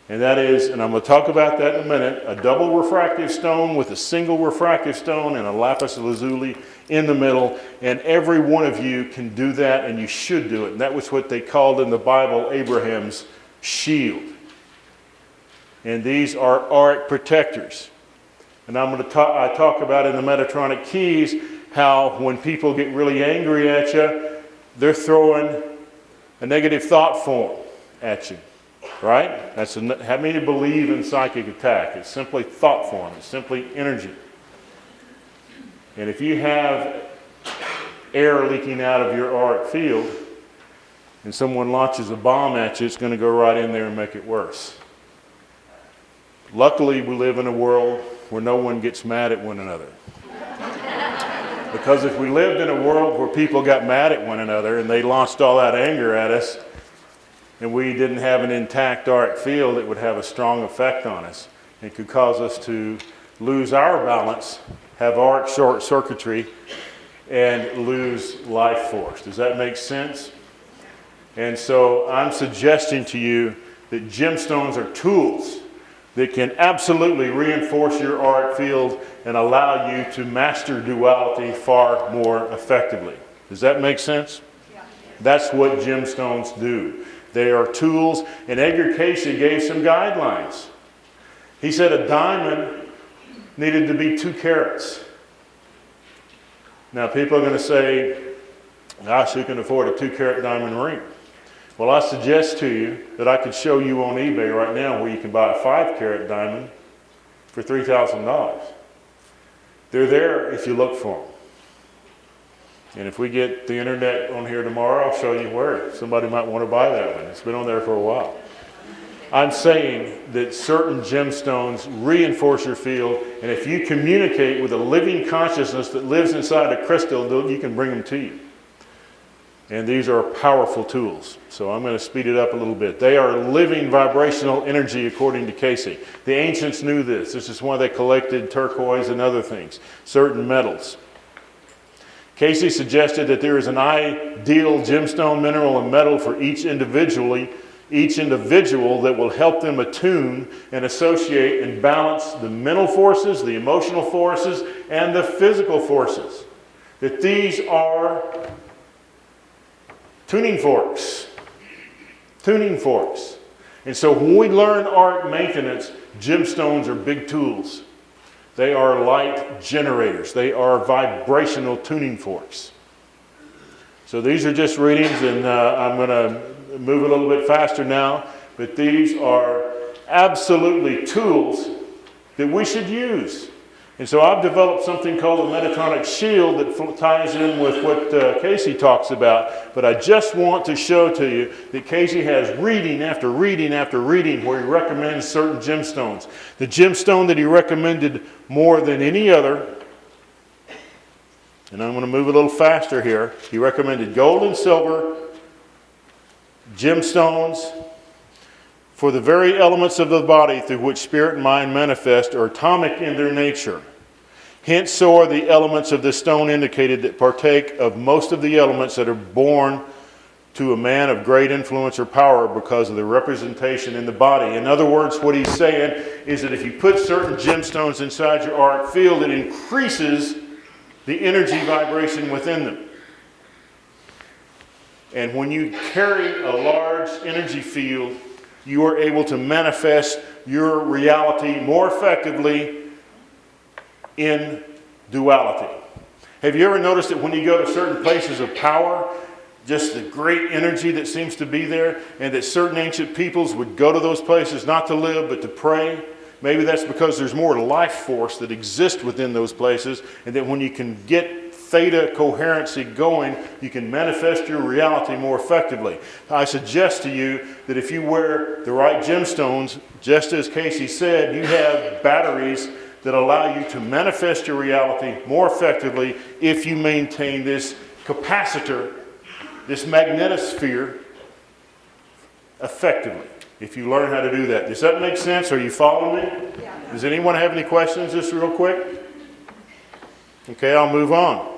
And that is, and I'm going to talk about that in a minute, a double refractive stone with a single refractive stone and a lapis lazuli in the middle. And every one of you can do that, and you should do it. And that was what they called in the Bible Abraham's shield. And these are auric protectors. And I talk about in the Metatronic Keys how when people get really angry at you, they're throwing a negative thought form at you. Right? How many believe in psychic attack? It's simply thought form. It's simply energy. And if you have air leaking out of your auric field and someone launches a bomb at you, it's going to go right in there and make it worse. Luckily, we live in a world where no one gets mad at one another. Because if we lived in a world where people got mad at one another and they launched all that anger at us, and we didn't have an intact auric field, it would have a strong effect on us. It could cause us to lose our balance, have auric short circuitry, and lose life force. Does that make sense? And so I'm suggesting to you that gemstones are tools that can absolutely reinforce your auric field and allow you to master duality far more effectively. Does that make sense? Yeah. That's what gemstones do. They are tools, and Edgar Casey gave some guidelines. He said a diamond needed to be 2 carats. Now people are going to say, gosh, who can afford a 2-carat diamond ring? Well, I suggest to you that I could show you on eBay right now where you can buy a 5-carat diamond for $3,000. They're there if you look for them. And if we get the internet on here tomorrow, I'll show you where. Somebody might want to buy that one. It's been on there for a while. I'm saying that certain gemstones reinforce your field, and if you communicate with a living consciousness that lives inside a crystal, you can bring them to you. And these are powerful tools. So I'm going to speed it up a little bit. They are living vibrational energy, according to Casey. The ancients knew this. This is why they collected turquoise and other things, certain metals. Casey suggested that there is an ideal gemstone, mineral, and metal for each individual that will help them attune and associate and balance the mental forces, the emotional forces, and the physical forces. That these are tuning forks. Tuning forks. And so when we learn auric maintenance, gemstones are big tools. They are light generators. They are vibrational tuning forks. So these are just readings, and I'm going to move a little bit faster now. But these are absolutely tools that we should use. And so I've developed something called a metatronic shield that ties in with what Casey talks about. But I just want to show to you that Casey has reading after reading after reading where he recommends certain gemstones. The gemstone that he recommended more than any other, and I'm going to move a little faster here, he recommended gold and silver, gemstones, for the very elements of the body through which spirit and mind manifest are atomic in their nature. Hence, so are the elements of the stone indicated that partake of most of the elements that are born to a man of great influence or power because of the representation in the body. In other words, what he's saying is that if you put certain gemstones inside your auric field, it increases the energy vibration within them. And when you carry a large energy field, you are able to manifest your reality more effectively in duality. Have you ever noticed that when you go to certain places of power, just the great energy that seems to be there, and that certain ancient peoples would go to those places not to live but to pray? Maybe that's because there's more life force that exists within those places, and that when you can get theta coherency going, you can manifest your reality more effectively. I suggest to you that if you wear the right gemstones, just as Casey said, you have batteries that allow you to manifest your reality more effectively if you maintain this capacitor, this magnetosphere, effectively. If you learn how to do that. Does that make sense? Are you following me? Yeah. Does anyone have any questions just real quick? Okay, I'll move on.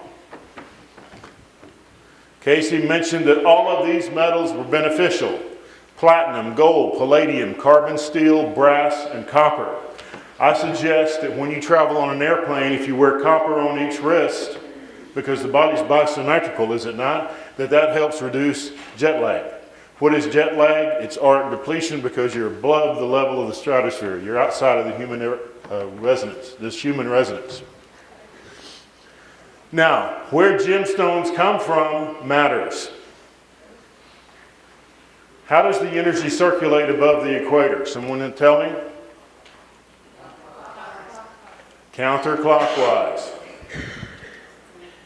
Casey mentioned that all of these metals were beneficial. Platinum, gold, palladium, carbon steel, brass, and copper. I suggest that when you travel on an airplane, if you wear copper on each wrist, because the body's bisymmetrical, is it not, that helps reduce jet lag. What is jet lag? It's auric depletion because you're above the level of the stratosphere. You're outside of the human resonance, this human resonance. Now, where gemstones come from matters. How does the energy circulate above the equator? Someone can tell me? Counterclockwise.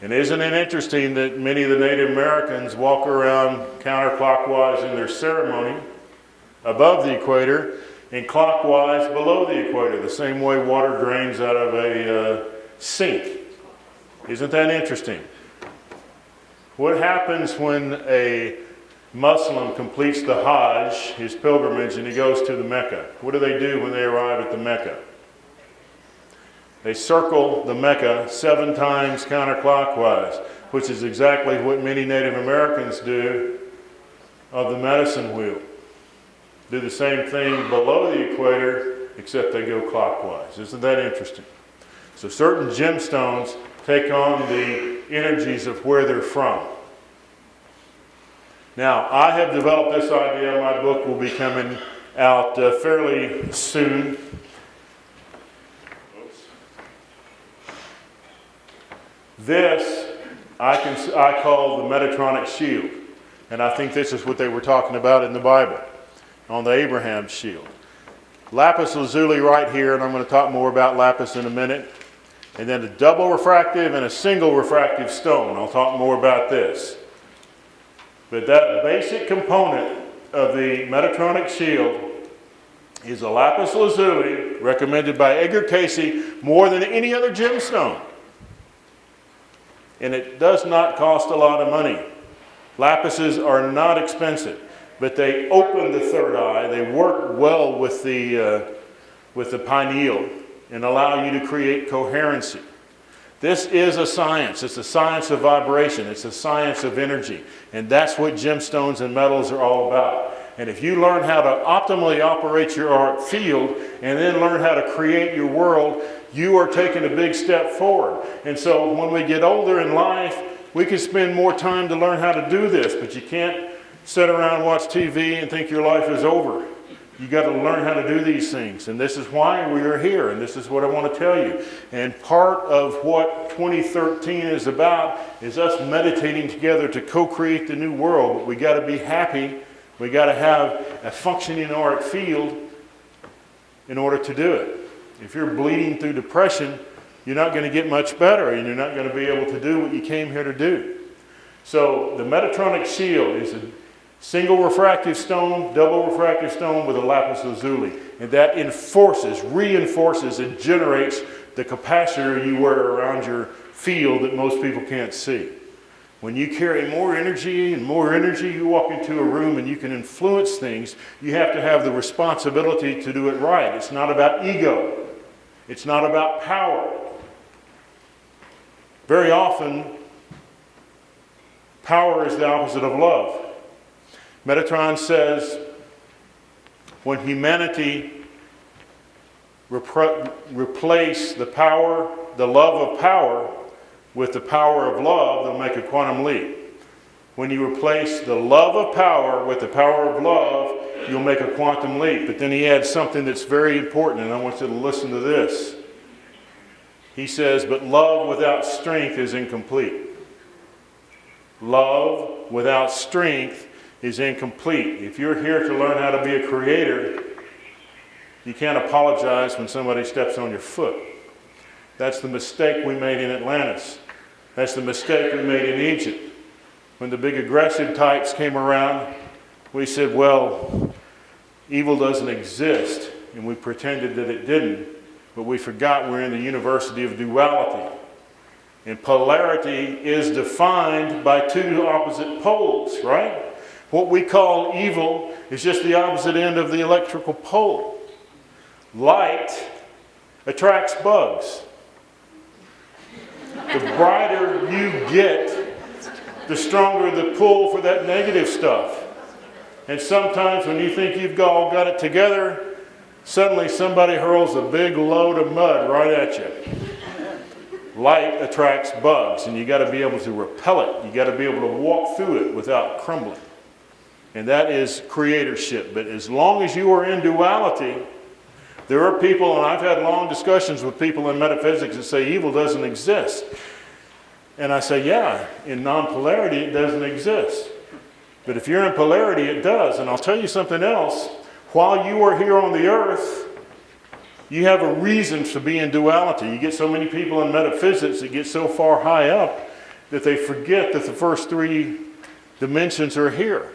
And isn't it interesting that many of the Native Americans walk around counterclockwise in their ceremony above the equator and clockwise below the equator, the same way water drains out of a sink. Isn't that interesting? What happens when a Muslim completes the Hajj, his pilgrimage, and he goes to the Mecca? What do they do when they arrive at the Mecca? They circle the Mecca 7 times counterclockwise, which is exactly what many Native Americans do of the medicine wheel. Do the same thing below the equator, except they go clockwise. Isn't that interesting? So certain gemstones take on the energies of where they're from. Now, I have developed this idea. My book will be coming out fairly soon. This I call the metatronic shield. And I think this is what they were talking about in the Bible, on the Abraham shield. Lapis lazuli right here, and I'm going to talk more about lapis in a minute. And then a double refractive and a single refractive stone. I'll talk more about this. But that basic component of the metatronic shield is a lapis lazuli, recommended by Edgar Casey, more than any other gemstone. And it does not cost a lot of money. Lapises are not expensive, but they open the third eye. They work well with the pineal and allow you to create coherency. This is a science. It's a science of vibration. It's a science of energy. And that's what gemstones and metals are all about. And if you learn how to optimally operate your auric field and then learn how to create your world, you are taking a big step forward. And so when we get older in life, we can spend more time to learn how to do this. But you can't sit around and watch TV and think your life is over. You got to learn how to do these things. And this is why we are here. And this is what I want to tell you. And part of what 2013 is about is us meditating together to co-create the new world. But we got to be happy. We got to have a functioning auric field in order to do it. If you're bleeding through depression, you're not going to get much better, and you're not going to be able to do what you came here to do. So the metatronic shield is a single refractive stone, double refractive stone with a lapis lazuli. And that reinforces, and generates the capacitor you wear around your field that most people can't see. When you carry more energy, you walk into a room and you can influence things, you have to have the responsibility to do it right. It's not about ego. It's not about power. Very often, power is the opposite of love. Metatron says, when humanity replace the love of power with the power of love, they'll make a quantum leap. When you replace the love of power with the power of love, you'll make a quantum leap. But then he adds something that's very important, and I want you to listen to this. He says, but love without strength is incomplete. Love without strength is incomplete. If you're here to learn how to be a creator, you can't apologize when somebody steps on your foot. That's the mistake we made in Atlantis. That's the mistake we made in Egypt. When the big aggressive types came around, we said, well, evil doesn't exist, and we pretended that it didn't, but we forgot we're in the University of Duality. And polarity is defined by two opposite poles, right? What we call evil is just the opposite end of the electrical pole. Light attracts bugs. The brighter you get, the stronger the pull for that negative stuff. And sometimes when you think you've all got it together, suddenly somebody hurls a big load of mud right at you. Light attracts bugs, and you got to be able to repel it. You got to be able to walk through it without crumbling. And that is creatorship. But as long as you are in duality, there are people, and I've had long discussions with people in metaphysics that say evil doesn't exist. And I say, yeah, in non-polarity it doesn't exist. But if you're in polarity, it does. And I'll tell you something else. While you are here on the earth, you have a reason to be in duality. You get so many people in metaphysics that get so far high up that they forget that the first three dimensions are here.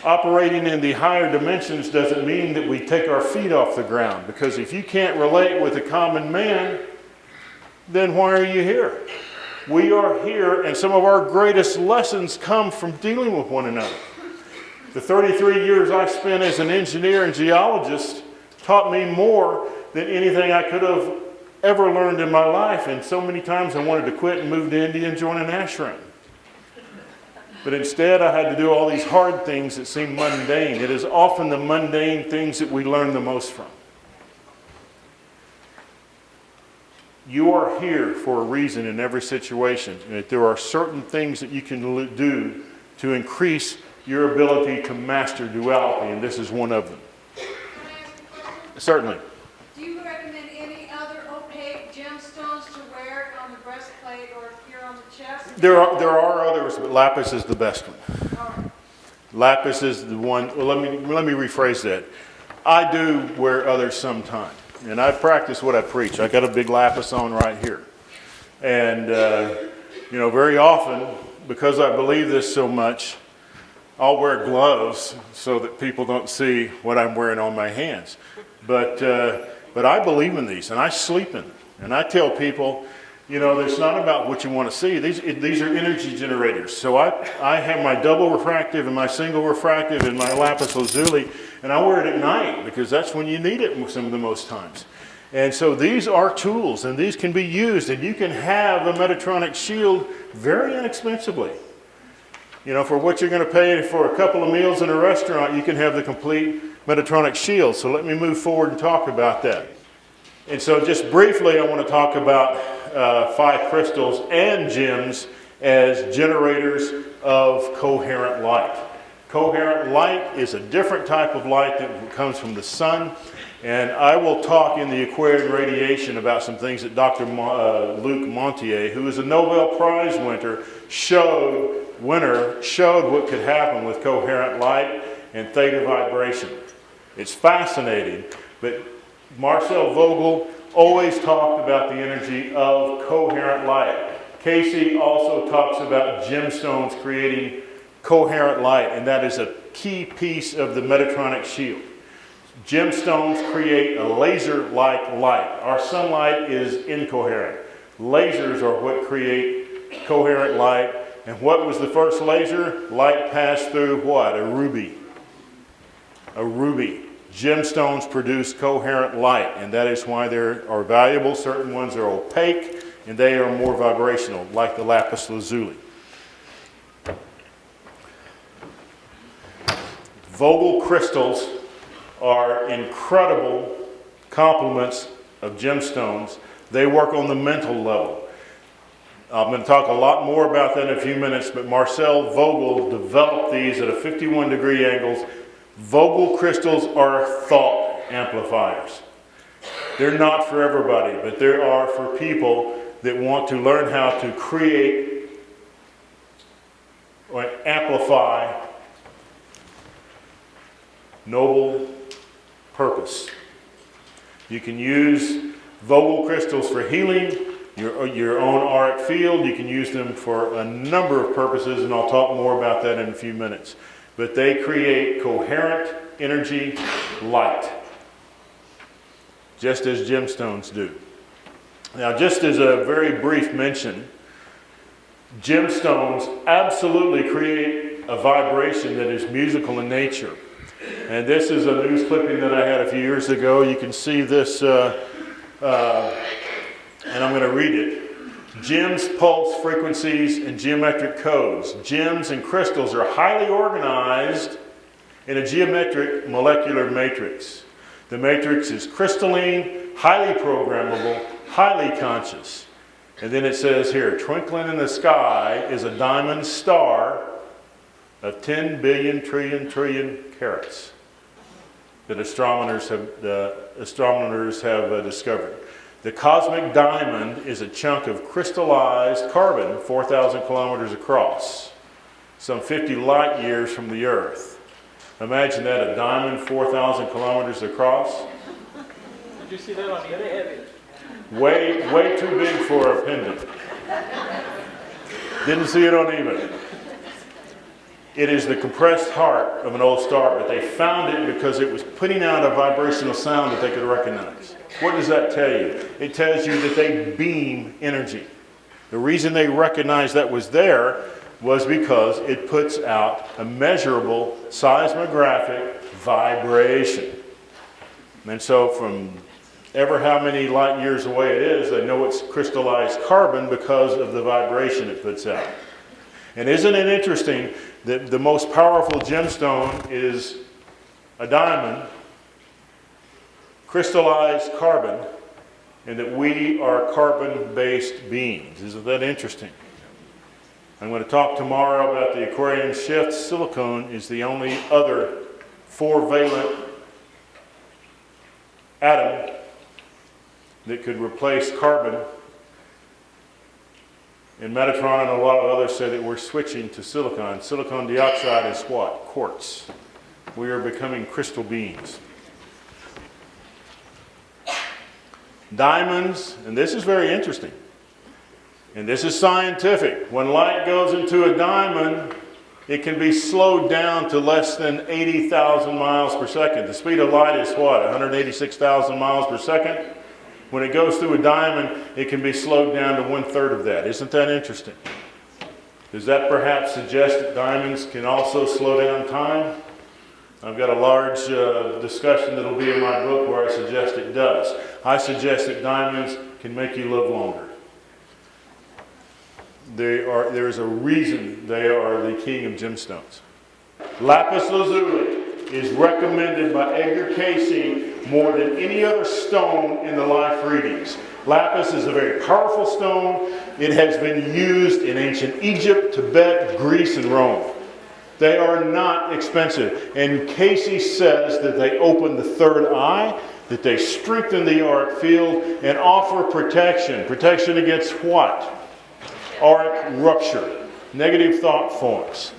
Operating in the higher dimensions doesn't mean that we take our feet off the ground, because if you can't relate with a common man, then why are you here? We are here, and some of our greatest lessons come from dealing with one another. The 33 years I spent as an engineer and geologist taught me more than anything I could have ever learned in my life, and so many times I wanted to quit and move to India and join an ashram. But instead I had to do all these hard things that seem mundane. It is often the mundane things that we learn the most from. You are here for a reason in every situation, and that there are certain things that you can do to increase your ability to master duality, and this is one of them. Certainly. Do you recommend any other opaque gemstones to wear on the breastplate or here on the chest? There are others, but Lapis is the best one. All right. Lapis is the one. Well, let me rephrase that. I do wear others sometimes, and I practice what I preach. I got a big Lapis on right here, and very often, because I believe this so much, I'll wear gloves so that people don't see what I'm wearing on my hands. But I believe in these, and I sleep in them. And I tell people, it's not about what you want to see. These are energy generators. So I have my double refractive and my single refractive and my lapis lazuli, and I wear it at night because that's when you need it some of the most times. And so these are tools, and these can be used, and you can have a metatronic shield very inexpensively. For what you're going to pay for a couple of meals in a restaurant, you can have the complete metatronic shield. So let me move forward and talk about that. And so just briefly, I want to talk about 5 crystals and gems as generators of coherent light. Coherent light is a different type of light that comes from the sun. And I will talk in the Aquarian radiation about some things that Dr. Luc Montagnier, who is a Nobel Prize winner, showed what could happen with coherent light and theta vibration. It's fascinating, but Marcel Vogel always talked about the energy of coherent light. Casey also talks about gemstones creating coherent light, and that is a key piece of the metatronic shield. Gemstones create a laser-like light. Our sunlight is incoherent. Lasers are what create coherent light. And what was the first laser? Light passed through what? A ruby. A ruby. Gemstones produce coherent light, and that is why they are valuable. Certain ones are opaque, and they are more vibrational, like the lapis lazuli. Vogel crystals are incredible complements of gemstones. They work on the mental level. I'm going to talk a lot more about that in a few minutes, but Marcel Vogel developed these at a 51-degree angles. Vogel crystals are thought amplifiers. They're not for everybody, but they are for people that want to learn how to create or amplify noble purpose. You can use Vogel crystals for healing, your own auric field. You can use them for a number of purposes, and I'll talk more about that in a few minutes. But they create coherent energy light, just as gemstones do. Now, just as a very brief mention, gemstones absolutely create a vibration that is musical in nature. And this is a news clipping that I had a few years ago. You can see this, and I'm going to read it. Gems, pulse, frequencies, and geometric codes. Gems and crystals are highly organized in a geometric molecular matrix. The matrix is crystalline, highly programmable, highly conscious. And then it says here, twinkling in the sky is a diamond star of 10 billion trillion carats that astronomers have discovered. The cosmic diamond is a chunk of crystallized carbon 4,000 kilometers across, some 50 light years from the Earth. Imagine that, a diamond 4,000 kilometers across. Did you see that on eBay? Way too big for a pendant. Didn't see it on eBay. It is the compressed heart of an old star, but they found it because it was putting out a vibrational sound that they could recognize. What does that tell you? It tells you that they beam energy. The reason they recognized that was there was because it puts out a measurable seismographic vibration. And so from ever how many light years away it is, they know it's crystallized carbon because of the vibration it puts out. And isn't it interesting that the most powerful gemstone is a diamond, crystallized carbon, and that we are carbon-based beings? Isn't that interesting? I'm going to talk tomorrow about the Aquarian shift. Silicon is the only other 4-valent atom that could replace carbon. And Metatron and a lot of others say that we're switching to silicon. Silicon dioxide is what? Quartz. We are becoming crystal beings. Diamonds, and this is very interesting, and this is scientific. When light goes into a diamond, it can be slowed down to less than 80,000 miles per second. The speed of light is what? 186,000 miles per second? When it goes through a diamond, it can be slowed down to 1/3 of that. Isn't that interesting? Does that perhaps suggest that diamonds can also slow down time? I've got a large discussion that'll be in my book where I suggest it does. I suggest that diamonds can make you live longer. There is a reason they are the king of gemstones. Lapis lazuli is recommended by Edgar Casey more than any other stone in the life readings. Lapis is a very powerful stone. It has been used in ancient Egypt, Tibet, Greece, and Rome. They are not expensive. And Casey says that they open the third eye, that they strengthen the auric field, and offer protection. Protection against what? Auric rupture, negative thought forms,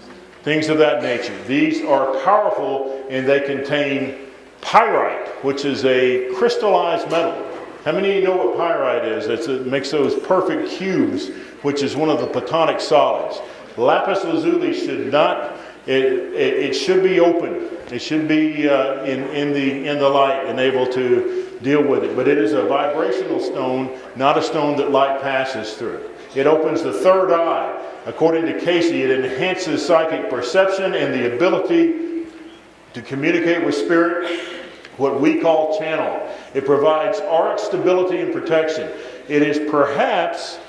things of that nature. These are powerful, and they contain pyrite, which is a crystallized metal. How many of you know what pyrite is? It makes those perfect cubes, which is one of the Platonic solids. Lapis lazuli should not. It should be open. It should be in the light and able to deal with it. But it is a vibrational stone, not a stone that light passes through. It opens the third eye. According to Casey, it enhances psychic perception and the ability to communicate with spirit, what we call channel. It provides auric stability and protection. It is perhaps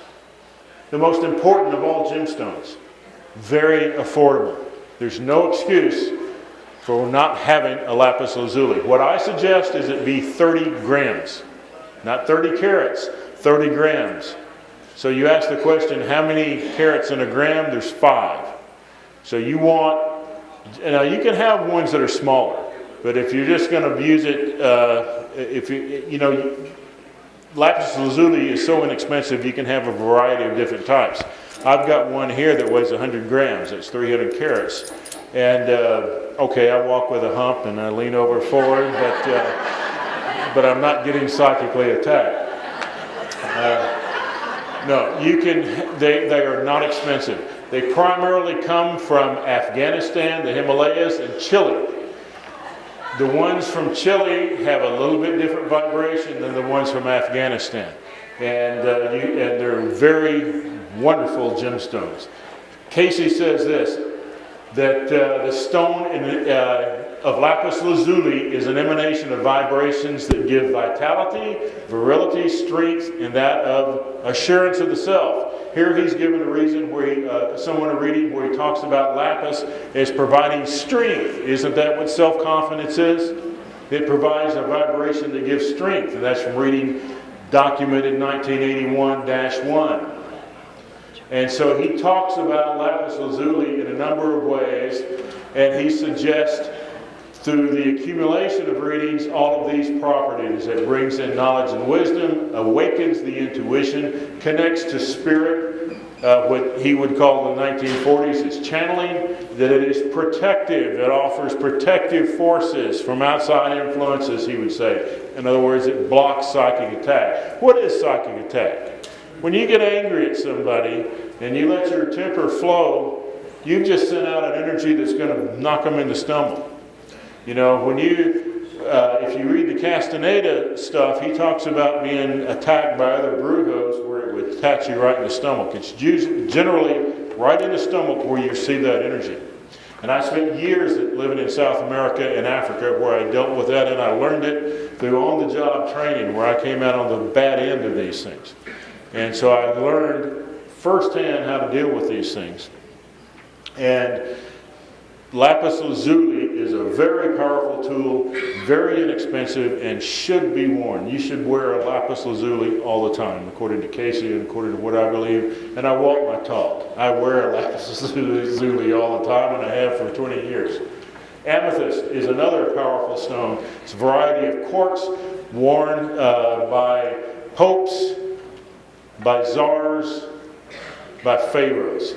the most important of all gemstones. Very affordable. There's no excuse for not having a lapis lazuli. What I suggest is it be 30 grams. Not 30 carats, 30 grams. So you ask the question, how many carats in a gram? There's 5. So you want, now you can have ones that are smaller. But if you're just going to use it, lapis lazuli is so inexpensive, you can have a variety of different types. I've got one here that weighs 100 grams. It's 300 carats. And, okay, I walk with a hump and I lean over forward, but I'm not getting psychically attacked. No, they are not expensive. They primarily come from Afghanistan, the Himalayas, and Chile. The ones from Chile have a little bit different vibration than the ones from Afghanistan. And they're very wonderful gemstones. Casey says this, that the stone of lapis lazuli is an emanation of vibrations that give vitality, virility, strength, and that of assurance of the self. Here he's given a reason where someone reading where he talks about lapis as providing strength. Isn't that what self-confidence is? It provides a vibration that gives strength, and that's from reading documented 1981-1. And so he talks about lapis lazuli in a number of ways, and he suggests through the accumulation of readings all of these properties. It brings in knowledge and wisdom, awakens the intuition, connects to spirit, what he would call in the 1940s is channeling, that it is protective, it offers protective forces from outside influences, he would say. In other words, it blocks psychic attack. What is psychic attack? When you get angry at somebody and you let your temper flow, you've just sent out an energy that's going to knock them into stumble. You know, when if you read the Castaneda stuff, he talks about being attacked by other brujos where it would attach you right in the stomach. It's generally right in the stomach where you see that energy. And I spent years living in South America and Africa where I dealt with that, and I learned it through on-the-job training where I came out on the bad end of these things. And so I learned firsthand how to deal with these things. And lapis lazuli is a very powerful tool, very inexpensive, and should be worn. You should wear a lapis lazuli all the time, according to Casey and according to what I believe. And I walk my talk. I wear a lapis lazuli all the time, and I have for 20 years. Amethyst is another powerful stone. It's a variety of quartz worn by popes, by czars, by pharaohs.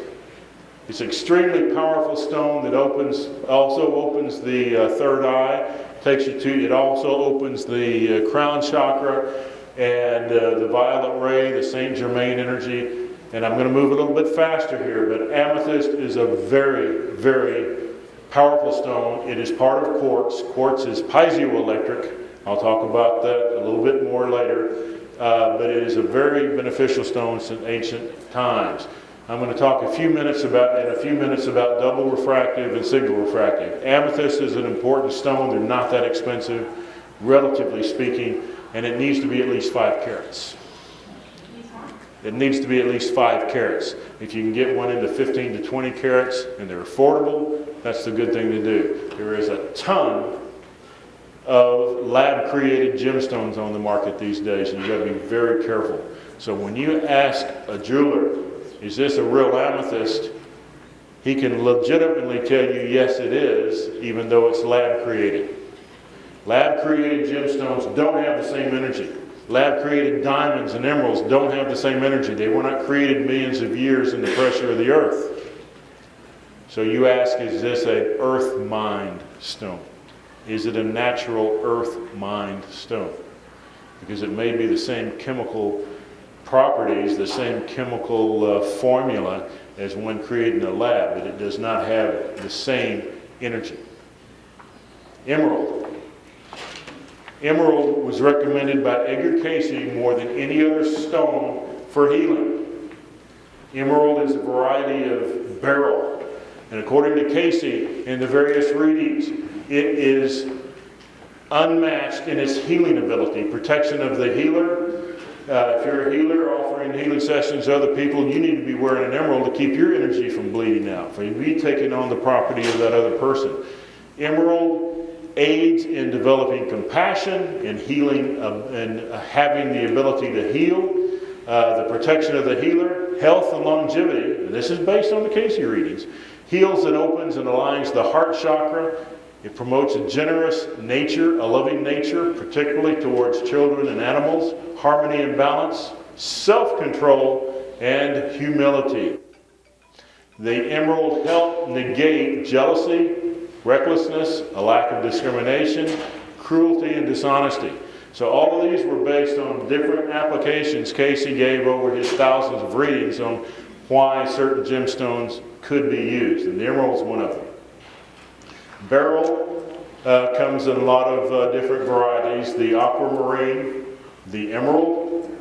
It's an extremely powerful stone that also opens the third eye, it also opens the crown chakra and the violet ray, the Saint Germain energy. And I'm going to move a little bit faster here, but amethyst is a very, very powerful stone. It is part of quartz. Quartz is piezoelectric. I'll talk about that a little bit more later. But it is a very beneficial stone since ancient times. I'm going to talk in a few minutes about double refractive and single refractive. Amethyst is an important stone. They're not that expensive, relatively speaking, and it needs to be at least 5 carats. It needs to be at least 5 carats. If you can get one into 15 to 20 carats and they're affordable, that's the good thing to do. There is a ton of lab-created gemstones on the market these days, and you've got to be very careful. So when you ask a jeweler, is this a real amethyst? He can legitimately tell you, yes, it is, even though it's lab-created. Lab-created gemstones don't have the same energy. Lab-created diamonds and emeralds don't have the same energy. They were not created millions of years in the pressure of the earth. So you ask, is this an earth-mined stone? Is it a natural earth-mined stone? Because it may be the same chemical properties, the same chemical formula as one created in a lab, but it does not have the same energy. Emerald. Emerald was recommended by Edgar Casey more than any other stone for healing. Emerald is a variety of beryl. And according to Casey, in the various readings, it is unmatched in its healing ability, protection of the healer. If you're a healer offering healing sessions to other people, you need to be wearing an emerald to keep your energy from bleeding out, for you to be taking on the property of that other person. Emerald aids in developing compassion and healing and having the ability to heal, the protection of the healer, health and longevity. And this is based on the Casey readings. Heals and opens and aligns the heart chakra, It promotes a generous nature, a loving nature, particularly towards children and animals, harmony and balance, self-control, and humility. The emerald helps negate jealousy, recklessness, a lack of discrimination, cruelty, and dishonesty. So all of these were based on different applications Casey gave over his thousands of readings on why certain gemstones could be used, and the emerald's one of them. Beryl comes in a lot of different varieties: the aquamarine, the emerald,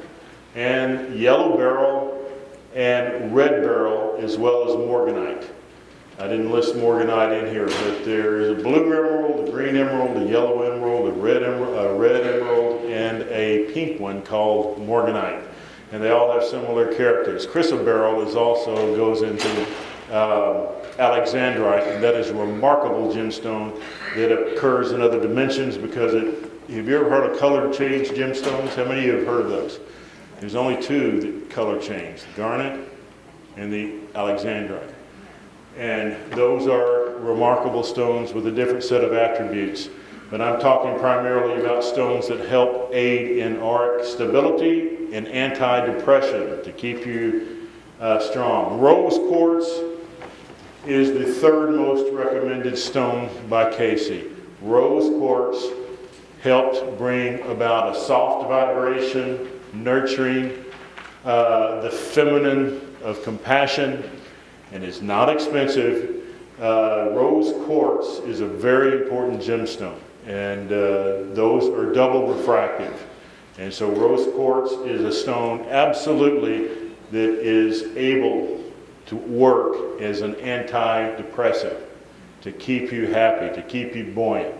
and yellow beryl, and red beryl, as well as morganite. I didn't list morganite in here, but there is a blue emerald, a green emerald, a yellow emerald, a red emerald, and a pink one called morganite. And they all have similar characters. Chrysoberyl is also goes into alexandrite, and that is a remarkable gemstone that occurs in other dimensions because it. Have you ever heard of color change gemstones? How many of you have heard of those? There's only two that color change: the garnet and the alexandrite. And those are remarkable stones with a different set of attributes. But I'm talking primarily about stones that help aid in auric stability and anti-depression to keep you strong. Rose quartz is the third most recommended stone by Casey. Rose quartz helped bring about a soft vibration, nurturing, the feminine of compassion, and is not expensive. Rose quartz is a very important gemstone, and those are double refractive. And so rose quartz is a stone absolutely that is able to work as an antidepressant, to keep you happy, to keep you buoyant.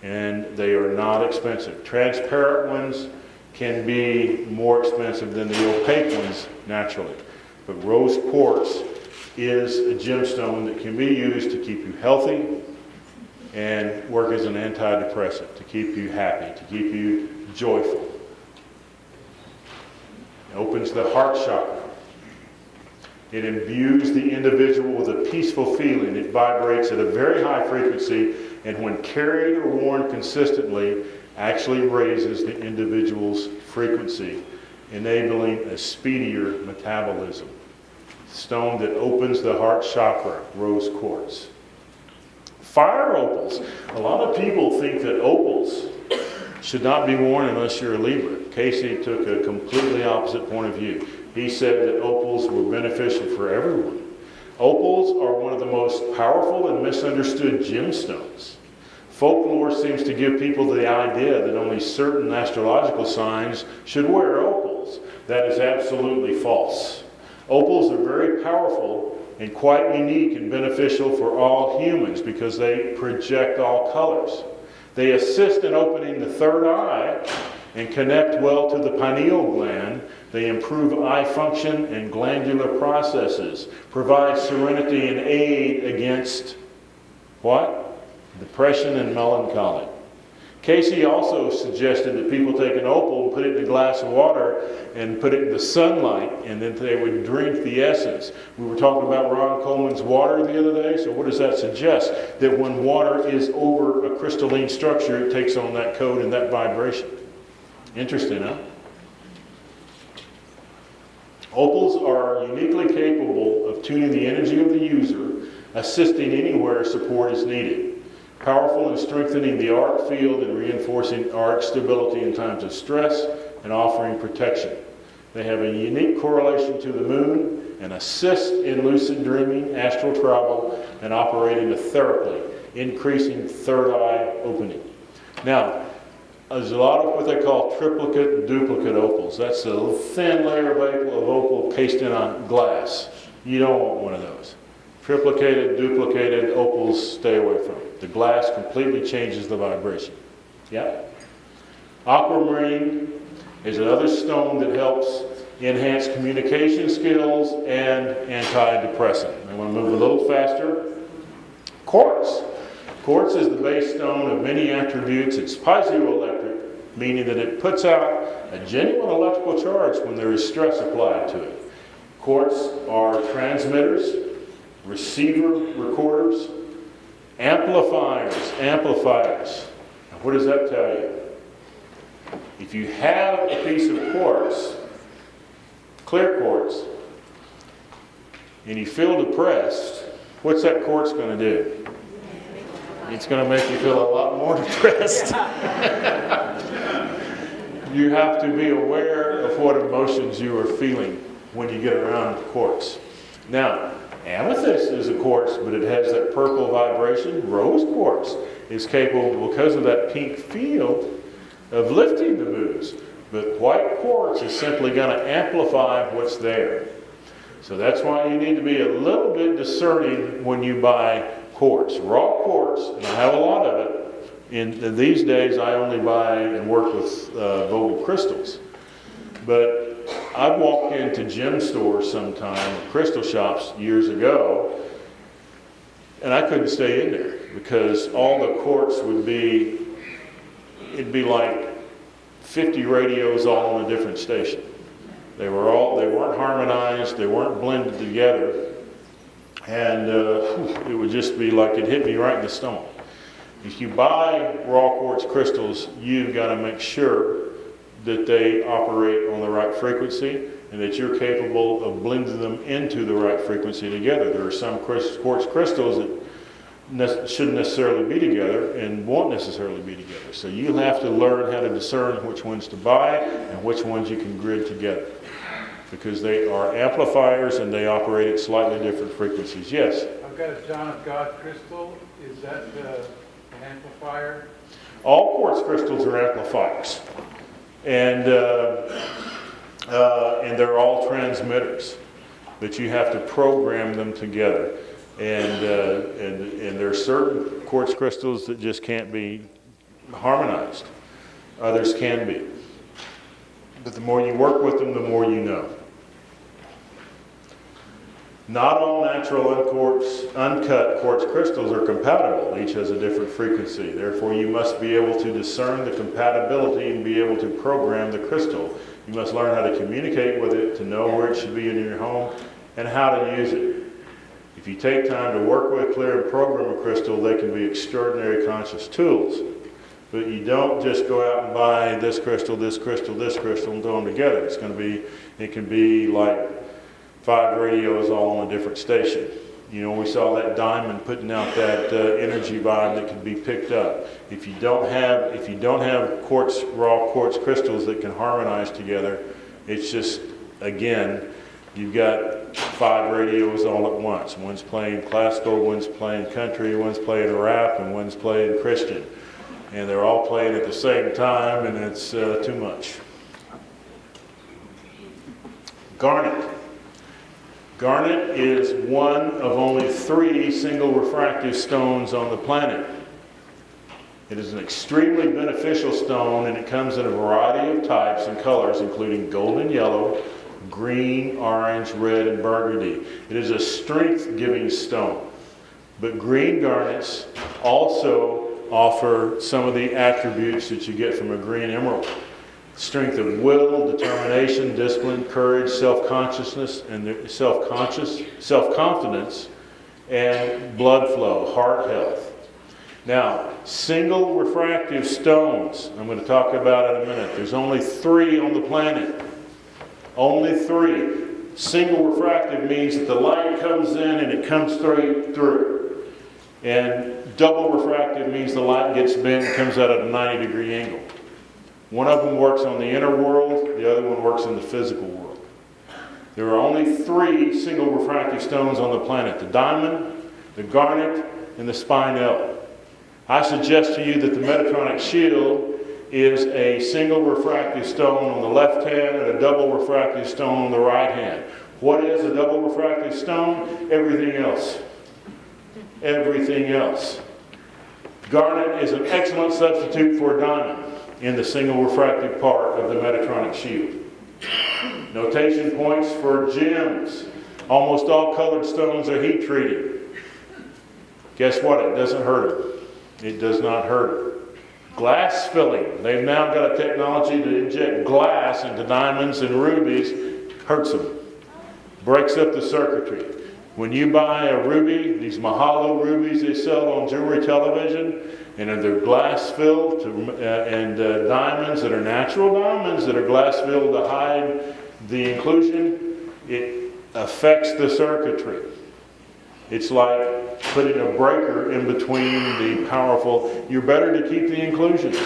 And they are not expensive. Transparent ones can be more expensive than the opaque ones naturally. But rose quartz is a gemstone that can be used to keep you healthy and work as an antidepressant, to keep you happy, to keep you joyful. It opens the heart chakra. It imbues the individual with a peaceful feeling. It vibrates at a very high frequency, and when carried or worn consistently, actually raises the individual's frequency, enabling a speedier metabolism. Stone that opens the heart chakra, rose quartz. Fire opals. A lot of people think that opals should not be worn unless you're a Libra. Casey took a completely opposite point of view. He said that opals were beneficial for everyone. Opals are one of the most powerful and misunderstood gemstones. Folklore seems to give people the idea that only certain astrological signs should wear opals. That is absolutely false. Opals are very powerful and quite unique and beneficial for all humans because they project all colors. They assist in opening the third eye and connect well to the pineal gland. They improve eye function and glandular processes, provide serenity and aid against what? Depression and melancholy. Casey also suggested that people take an opal and put it in a glass of water and put it in the sunlight, and then they would drink the essence. We were talking about Ron Coleman's water the other day, so what does that suggest? That when water is over a crystalline structure, it takes on that code and that vibration. Interesting, huh? Opals are uniquely capable of tuning the energy of the user, assisting anywhere support is needed. Powerful in strengthening the auric field and reinforcing auric stability in times of stress and offering protection. They have a unique correlation to the moon and assist in lucid dreaming, astral travel, and operating etherically, increasing third eye opening. Now, there's a lot of what they call triplicate and duplicate opals. That's a thin layer of opal cased in on glass. You don't want one of those. Triplicated, duplicated opals, stay away from it. The glass completely changes the vibration. Yeah? Aquamarine is another stone that helps enhance communication skills and antidepressant. I want to move a little faster. Quartz. Quartz is the base stone of many attributes. It's piezoelectric, meaning that it puts out a genuine electrical charge when there is stress applied to it. Quartz are transmitters, receiver recorders, Amplifiers, amplifiers. Now, what does that tell you? If you have a piece of quartz, clear quartz, and you feel depressed, what's that quartz going to do? It's going to make you feel a lot more depressed. You have to be aware of what emotions you are feeling when you get around quartz. Now, amethyst is a quartz, but it has that purple vibration. Rose quartz is capable, because of that pink field, of lifting the moods. But white quartz is simply going to amplify what's there. So that's why you need to be a little bit discerning when you buy quartz. Raw quartz, and I have a lot of it. In these days, I only buy and work with Vogel crystals. But I've walked into gem stores sometime, crystal shops years ago, and I couldn't stay in there because all the quartz would be, it'd be like 50 radios all on a different station. They weren't harmonized, they weren't blended together, and it would just be like it hit me right in the stomach. If you buy raw quartz crystals, you've got to make sure that they operate on the right frequency and that you're capable of blending them into the right frequency together. There are some quartz crystals that shouldn't necessarily be together and won't necessarily be together. So you'll have to learn how to discern which ones to buy and which ones you can grid together, because they are amplifiers and they operate at slightly different frequencies. Yes? I've got a John of God crystal. Is that an amplifier? All quartz crystals are amplifiers. And they're all transmitters, but you have to program them together. And there are certain quartz crystals that just can't be harmonized. Others can be. But the more you work with them, the more you know. Not all natural uncut quartz crystals are compatible. Each has a different frequency. Therefore, you must be able to discern the compatibility and be able to program the crystal. You must learn how to communicate with it, to know where it should be in your home, and how to use it. If you take time to work with, clear, and program a crystal, they can be extraordinary conscious tools. But you don't just go out and buy this crystal, this crystal, this crystal, and throw them together. It can be like 5 radios all on a different station. You know, we saw that diamond putting out that energy vibe that can be picked up. If you don't have raw quartz crystals that can harmonize together, it's just, again, you've got 5 radios all at once. One's playing classical, one's playing country, one's playing rap, and one's playing Christian. And they're all playing at the same time, and it's too much. Garnet. Garnet is one of only 3 single refractive stones on the planet. It is an extremely beneficial stone, and it comes in a variety of types and colors, including golden yellow, green, orange, red, and burgundy. It is a strength-giving stone. But green garnets also offer some of the attributes that you get from a green emerald. Strength of will, determination, discipline, courage, self-consciousness, and self-confidence, and blood flow, heart health. Now, single refractive stones, I'm going to talk about in a minute. There's only 3 on the planet. Only 3. Single refractive means that the light comes in and it comes straight through. And double refractive means the light gets bent and comes out at a 90-degree angle. One of them works on the inner world, the other one works in the physical world. There are only 3 single refractive stones on the planet: the diamond, the garnet, and the spinel. I suggest to you that the metatronic shield is a single refractive stone on the left hand and a double refractive stone on the right hand. What is a double refractive stone? Everything else. Everything else. Garnet is an excellent substitute for a diamond in the single refractive part of the metatronic shield. Notation points for gems. Almost all colored stones are heat treated. Guess what? It doesn't hurt them. It does not hurt them. Glass filling. They've now got a technology to inject glass into diamonds and rubies. Hurts them. Breaks up the circuitry. When you buy a ruby, these mahalo rubies they sell on jewelry television, and they're glass filled, and diamonds that are natural diamonds that are glass filled to hide the inclusion, it affects the circuitry. It's like putting a breaker in between the powerful. You're better to keep the inclusions.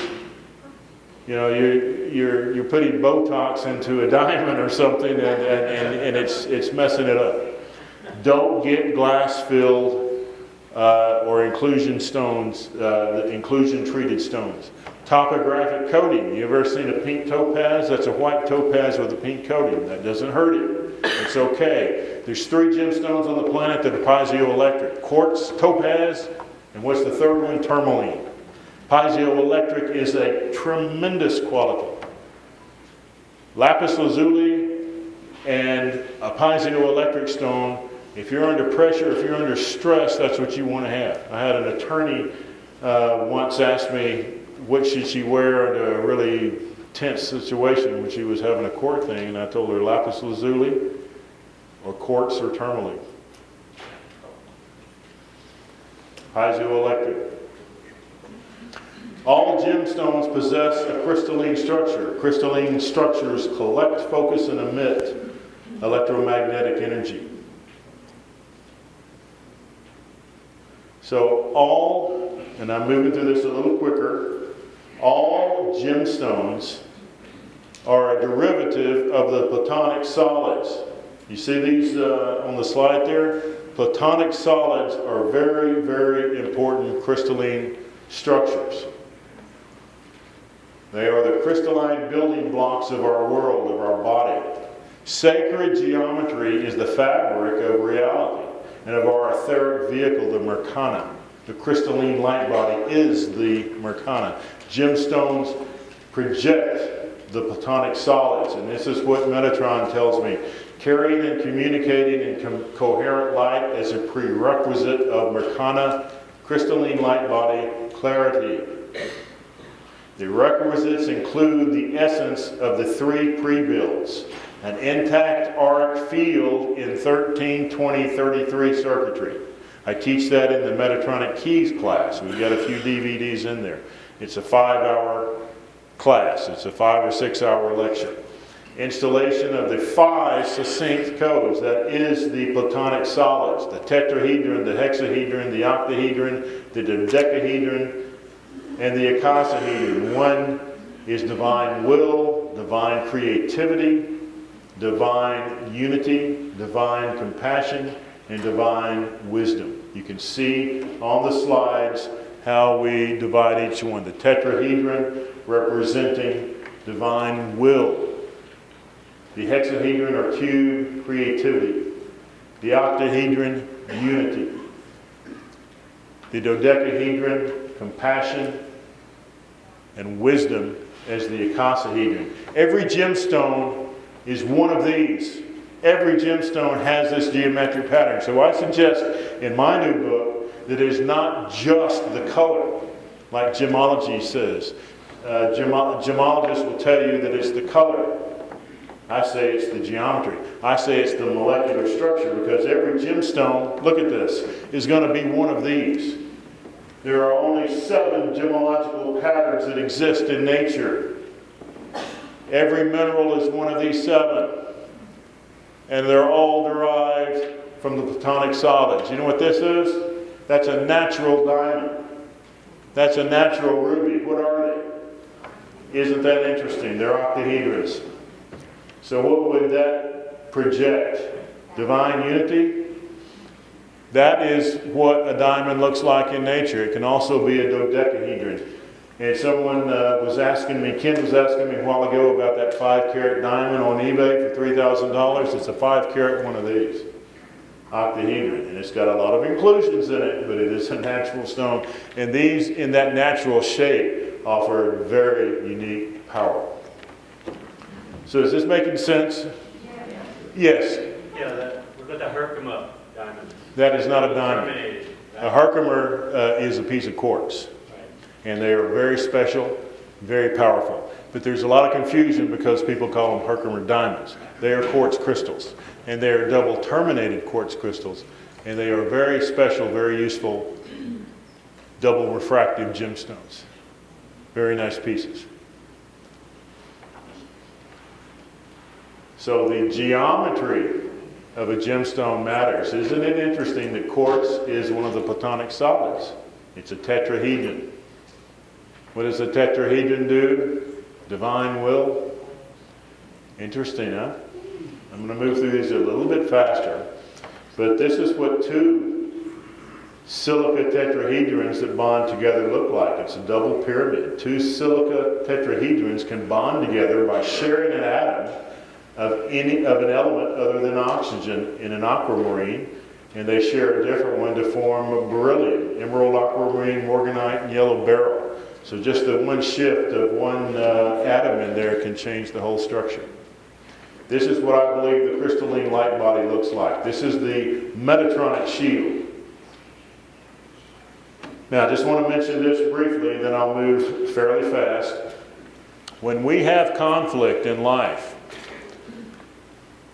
You know, you're putting Botox into a diamond or something, and it's messing it up. Don't get glass filled or inclusion stones, inclusion treated stones. Topographic coating. You ever seen a pink topaz? That's a white topaz with a pink coating. That doesn't hurt it. It's okay. There's 3 gemstones on the planet that are piezoelectric. Quartz, topaz, and what's the third one? Tourmaline. Piezoelectric is a tremendous quality. Lapis lazuli and a piezoelectric stone, if you're under pressure, if you're under stress, that's what you want to have. I had an attorney once ask me what should she wear in a really tense situation when she was having a court thing, and I told her lapis lazuli or quartz or tourmaline. Piezoelectric. All gemstones possess a crystalline structure. Crystalline structures collect, focus, and emit electromagnetic energy. So all, and I'm moving through this a little quicker, all gemstones are a derivative of the Platonic solids. You see these on the slide there? Platonic solids are very, very important crystalline structures. They are the crystalline building blocks of our world, of our body. Sacred geometry is the fabric of reality and of our etheric vehicle, the Merkana. The crystalline light body is the Merkana. Gemstones project the Platonic solids, and this is what Metatron tells me. Carrying and communicating in coherent light as a prerequisite of Merkana, crystalline light body, clarity. The requisites include the essence of the 3 pre-builds. An intact Auric field in 13-20-33 circuitry. I teach that in the Metatronic Keys class. We've got a few DVDs in there. It's a 5-hour class. It's a 5 or 6 hour lecture. Installation of the 5 succinct codes. That is the Platonic solids. The tetrahedron, the hexahedron, the octahedron, the dodecahedron, and the icosahedron. One is divine will, divine creativity, divine unity, divine compassion, and divine wisdom. You can see on the slides how we divide each one. The tetrahedron representing divine will. The hexahedron or cube, creativity. The octahedron, unity. The dodecahedron, compassion, and wisdom as the icosahedron. Every gemstone is one of these. Every gemstone has this geometric pattern. So I suggest in my new book that it's not just the color, like gemology says. Gemologists will tell you that it's the color. I say it's the geometry. I say it's the molecular structure, because every gemstone, look at this, is going to be one of these. There are only 7 gemological patterns that exist in nature. Every mineral is one of these 7. And they're all derived from the Platonic solids. You know what this is? That's a natural diamond. That's a natural ruby. What are they? Isn't that interesting? They're octahedrons. So what would that project? Divine unity? That is what a diamond looks like in nature. It can also be a dodecahedron. And someone was asking me, Ken was asking me a while ago about that 5-carat diamond on eBay for $3,000. It's a 5-carat one of these, octahedron. And it's got a lot of inclusions in it, but it is a natural stone. And these, in that natural shape, offer very unique power. So is this making sense? Yes. Yeah, we've got the Herkimer diamond. That is not a diamond. Terminated. A Herkimer is a piece of quartz. And they are very special, very powerful. But there's a lot of confusion because people call them Herkimer diamonds. They are quartz crystals, and they are double terminated quartz crystals, and they are very special, very useful double refractive gemstones. Very nice pieces. So the geometry of a gemstone matters. Isn't it interesting that quartz is one of the Platonic solids? It's a tetrahedron. What does a tetrahedron do? Divine will. Interesting, huh? I'm going to move through these a little bit faster. But this is what two silica tetrahedrons that bond together look like. It's a double pyramid. Two silica tetrahedrons can bond together by sharing an atom of an element other than oxygen in an aquamarine, and they share a different one to form a beryllium, emerald, aquamarine, morganite, and yellow beryl. So just the one shift of one atom in there can change the whole structure. This is what I believe the crystalline light body looks like. This is the metatronic shield. Now, I just want to mention this briefly, then I'll move fairly fast. When we have conflict in life,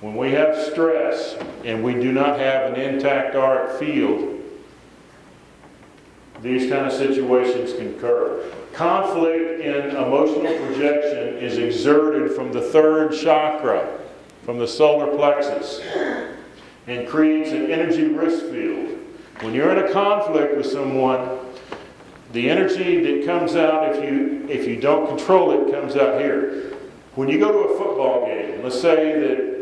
when we have stress, and we do not have an intact auric field, these kind of situations can occur. Conflict in emotional projection is exerted from the third chakra, from the solar plexus, and creates an energy risk field. When you're in a conflict with someone, the energy that comes out, if you don't control it, comes out here. When you go to a football game, let's say that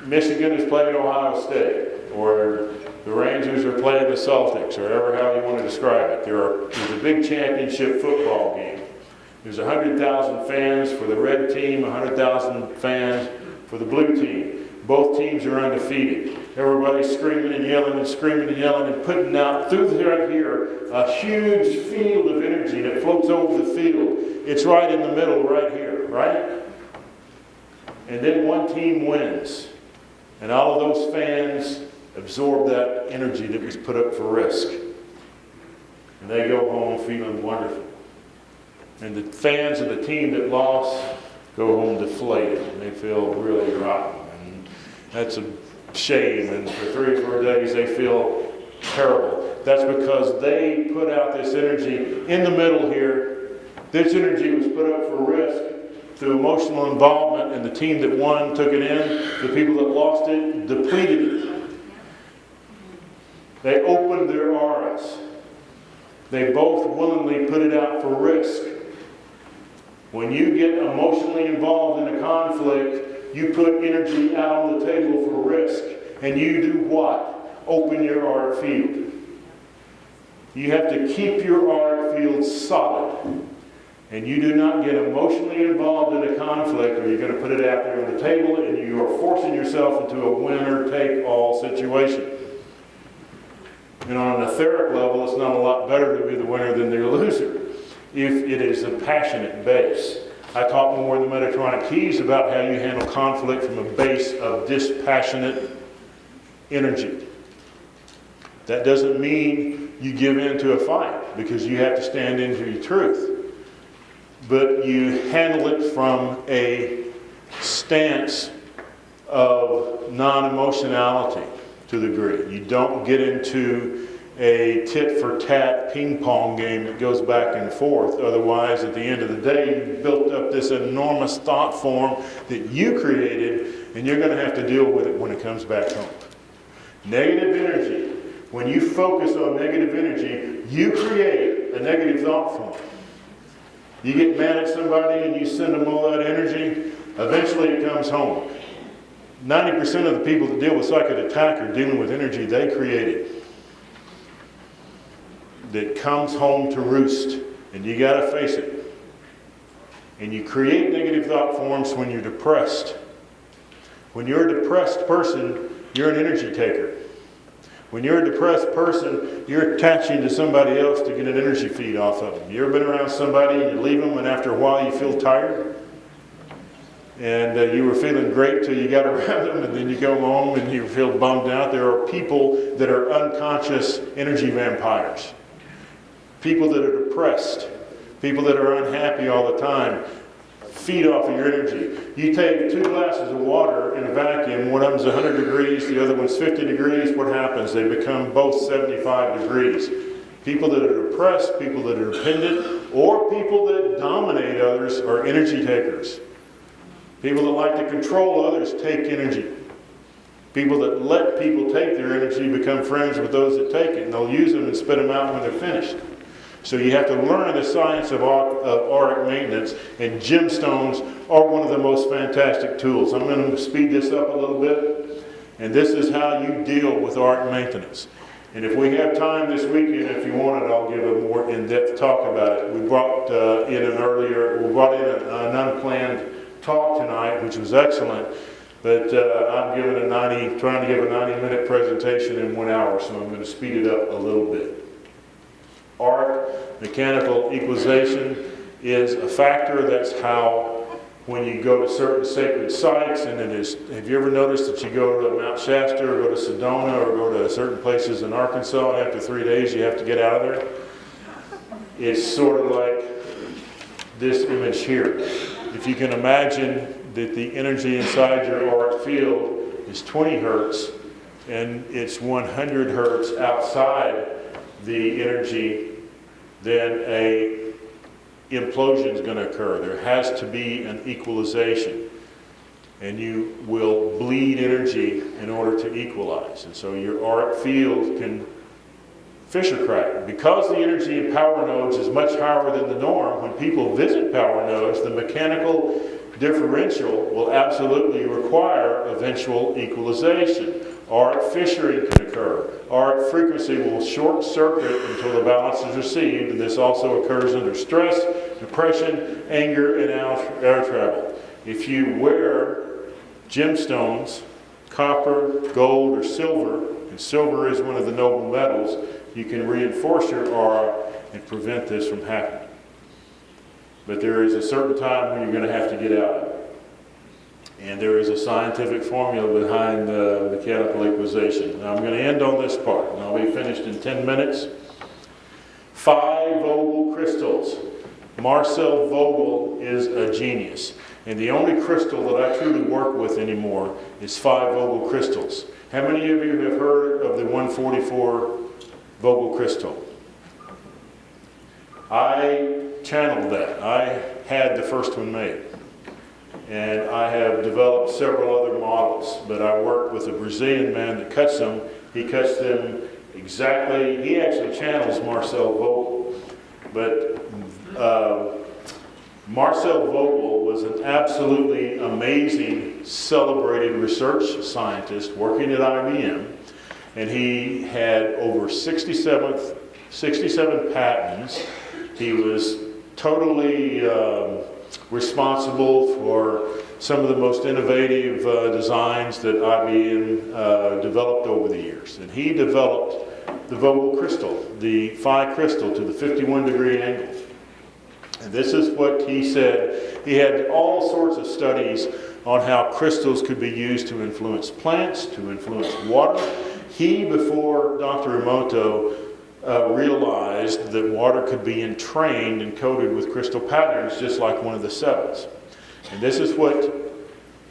Michigan is playing Ohio State, or the Rangers are playing the Celtics, or however how you want to describe it. There's a big championship football game. There's 100,000 fans for the red team, 100,000 fans for the blue team. Both teams are undefeated. Everybody's screaming and yelling and screaming and yelling and putting out through right here a huge field of energy that floats over the field. It's right in the middle right here, right? And then one team wins. And all of those fans absorb that energy that was put up for risk. And they go home feeling wonderful. And the fans of the team that lost go home deflated. And they feel really rotten. And that's a shame. And for 3 or 4 days they feel terrible. That's because they put out this energy in the middle here. This energy was put up for risk through emotional involvement, and the team that won took it in. The people that lost it depleted it. They opened their auras. They both willingly put it out for risk. When you get emotionally involved in a conflict, you put energy out on the table for risk. And you do what? Open your auric field. You have to keep your auric field solid. And you do not get emotionally involved in a conflict, or you're going to put it out there on the table and you are forcing yourself into a winner-take-all situation. And on an etheric level, it's not a lot better to be the winner than the loser if it is a passionate base. I talk more in the Metatronic Keys about how you handle conflict from a base of dispassionate energy. That doesn't mean you give in to a fight, because you have to stand into your truth. But you handle it from a stance of non-emotionality to the degree. You don't get into a tit-for-tat ping-pong game that goes back and forth. Otherwise, at the end of the day, you've built up this enormous thought form that you created, and you're going to have to deal with it when it comes back home. Negative energy. When you focus on negative energy, you create a negative thought form. You get mad at somebody and you send them all that energy, eventually it comes home. 90% of the people that deal with psychic attack are dealing with energy they created that comes home to roost, and you got to face it. And you create negative thought forms when you're depressed. When you're a depressed person, you're an energy taker. When you're a depressed person, you're attaching to somebody else to get an energy feed off of them. You ever been around somebody and you leave them, and after a while you feel tired? And you were feeling great till you got around them, and then you go home and you feel bummed out. There are people that are unconscious energy vampires. People that are depressed. People that are unhappy all the time feed off of your energy. You take 2 glasses of water in a vacuum, one of them's 100 degrees, the other one's 50 degrees, what happens? They become both 75 degrees. People that are depressed, people that are dependent, or people that dominate others are energy takers. People that like to control others take energy. People that let people take their energy become friends with those that take it, and they'll use them and spit them out when they're finished. So you have to learn the science of auric maintenance, and gemstones are one of the most fantastic tools. I'm going to speed this up a little bit, and this is how you deal with auric maintenance. And if we have time this weekend, if you want it, I'll give a more in-depth talk about it. We brought in an unplanned talk tonight, which was excellent. But I'm trying to give a 90-minute presentation in 1 hour, so I'm going to speed it up a little bit. Auric mechanical equalization is a factor. That's how, when you go to certain sacred sites, and it is, have you ever noticed that you go to Mount Shasta or go to Sedona or go to certain places in Arkansas, and after 3 days you have to get out of there? It's sort of like this image here. If you can imagine that the energy inside your auric field is 20 hertz and it's 100 hertz outside the energy, then a implosion is going to occur. There has to be an equalization, and you will bleed energy in order to equalize. And so your auric field can fissure crack. Because the energy in power nodes is much higher than the norm, when people visit power nodes, the mechanical differential will absolutely require eventual equalization. Auric fissuring can occur. Auric frequency will short circuit until the balance is received, and this also occurs under stress, depression, anger, and air travel. If you wear gemstones, copper, gold, or silver, and silver is one of the noble metals, you can reinforce your aura and prevent this from happening. But there is a certain time when you're going to have to get out of it. And there is a scientific formula behind mechanical equalization. Now I'm going to end on this part, and I'll be finished in 10 minutes. 5 Vogel crystals. Marcel Vogel is a genius. And the only crystal that I truly work with anymore is 5 Vogel crystals. How many of you have heard of the 144 Vogel crystal? I channeled that. I had the first one made. And I have developed several other models, but I worked with a Brazilian man that cuts them. He cuts them exactly, he actually channels Marcel Vogel. But Marcel Vogel was an absolutely amazing, celebrated research scientist working at IBM. And he had over 67 patents. He was totally responsible for some of the most innovative designs that IBM developed over the years. And he developed the Vogel crystal, the phi crystal, to the 51-degree angle. And this is what he said. He had all sorts of studies on how crystals could be used to influence plants, to influence water. He, before Dr. Emoto, realized that water could be entrained and coated with crystal patterns just like one of the sevens. And this is what,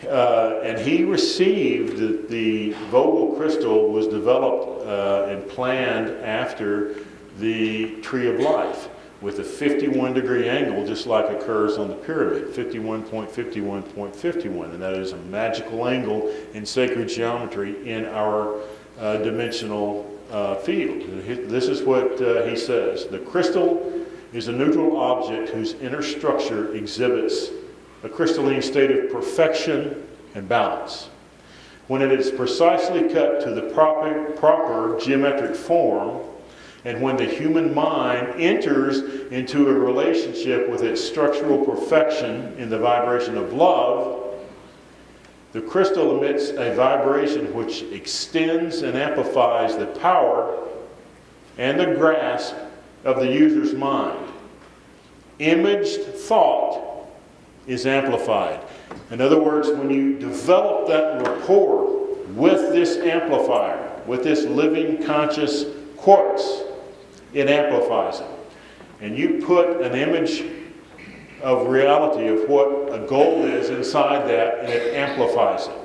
and he received the Vogel crystal was developed and planned after the Tree of Life with a 51-degree angle, just like occurs on the pyramid, 51.51.51, and that is a magical angle in sacred geometry in our dimensional field. This is what he says. The crystal is a neutral object whose inner structure exhibits a crystalline state of perfection and balance. When it is precisely cut to the proper geometric form, and when the human mind enters into a relationship with its structural perfection in the vibration of love, the crystal emits a vibration which extends and amplifies the power and the grasp of the user's mind. Imaged thought is amplified. In other words, when you develop that rapport with this amplifier, with this living conscious quartz, it amplifies it. And you put an image of reality of what a gold is inside that, and it amplifies it.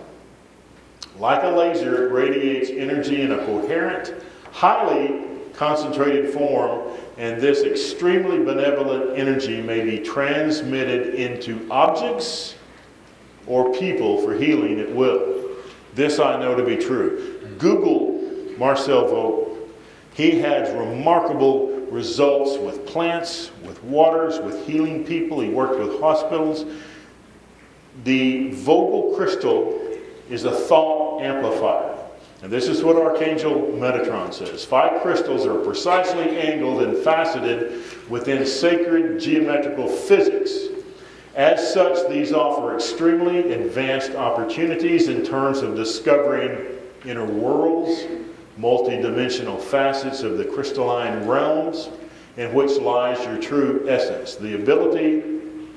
Like a laser, it radiates energy in a coherent, highly concentrated form, and this extremely benevolent energy may be transmitted into objects or people for healing at will. This I know to be true. Google Marcel Vogel. He has remarkable results with plants, with waters, with healing people. He worked with hospitals. The Vogel crystal is a thought amplifier. And this is what Archangel Metatron says. 5 crystals are precisely angled and faceted within sacred geometrical physics. As such, these offer extremely advanced opportunities in terms of discovering inner worlds, multidimensional facets of the crystalline realms in which lies your true essence. The ability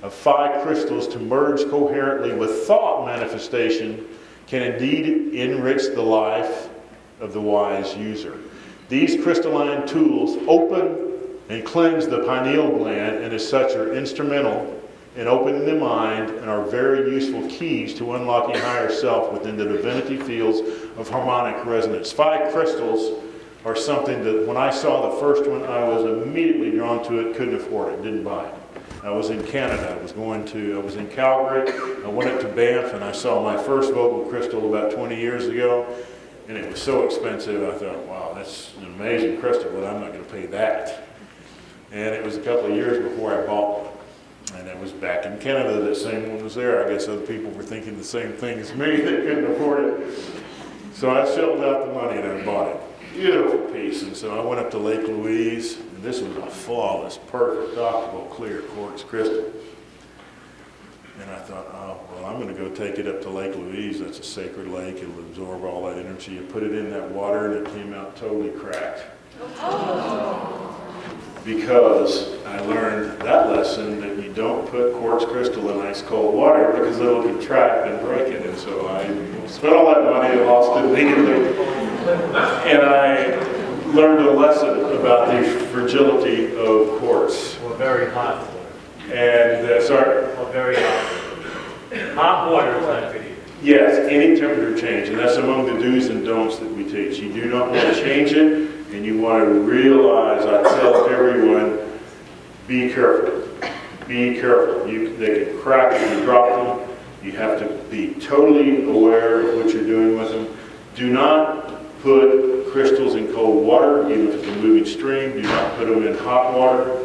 of 5 crystals to merge coherently with thought manifestation can indeed enrich the life of the wise user. These crystalline tools open and cleanse the pineal gland, and as such are instrumental in opening the mind and are very useful keys to unlocking higher self within the divinity fields of harmonic resonance. 5 crystals are something that when I saw the first one, I was immediately drawn to it, couldn't afford it, didn't buy it. I was in Canada, I was in Calgary, I went up to Banff and I saw my first Vogel crystal about 20 years ago, and it was so expensive. I thought, wow, that's an amazing crystal, but I'm not going to pay that. And it was a couple of years before I bought one. And it was back in Canada, that same one was there. I guess other people were thinking the same thing as me, they couldn't afford it. So I shelled out the money and I bought it. Beautiful piece. And so I went up to Lake Louise, and this was a flawless, perfect, optical, clear quartz crystal. And I thought, oh, well, I'm going to go take it up to Lake Louise. That's a sacred lake. It'll absorb all that energy. And put it in that water, and it came out totally cracked. Because I learned that lesson that you don't put quartz crystal in ice cold water because it'll contract and break it. And so I spent all that money and lost it immediately. And I learned a lesson about the fragility of quartz. Or very hot water. And, sorry? Or very hot. Hot water is not good either. Yes, any temperature change. And that's among the do's and don'ts that we teach. You do not want to change it, and you want to realize, I tell everyone, be careful. Be careful. They can crack if you drop them. You have to be totally aware of what you're doing with them. Do not put crystals in cold water, even if it's a moving stream. Do not put them in hot water.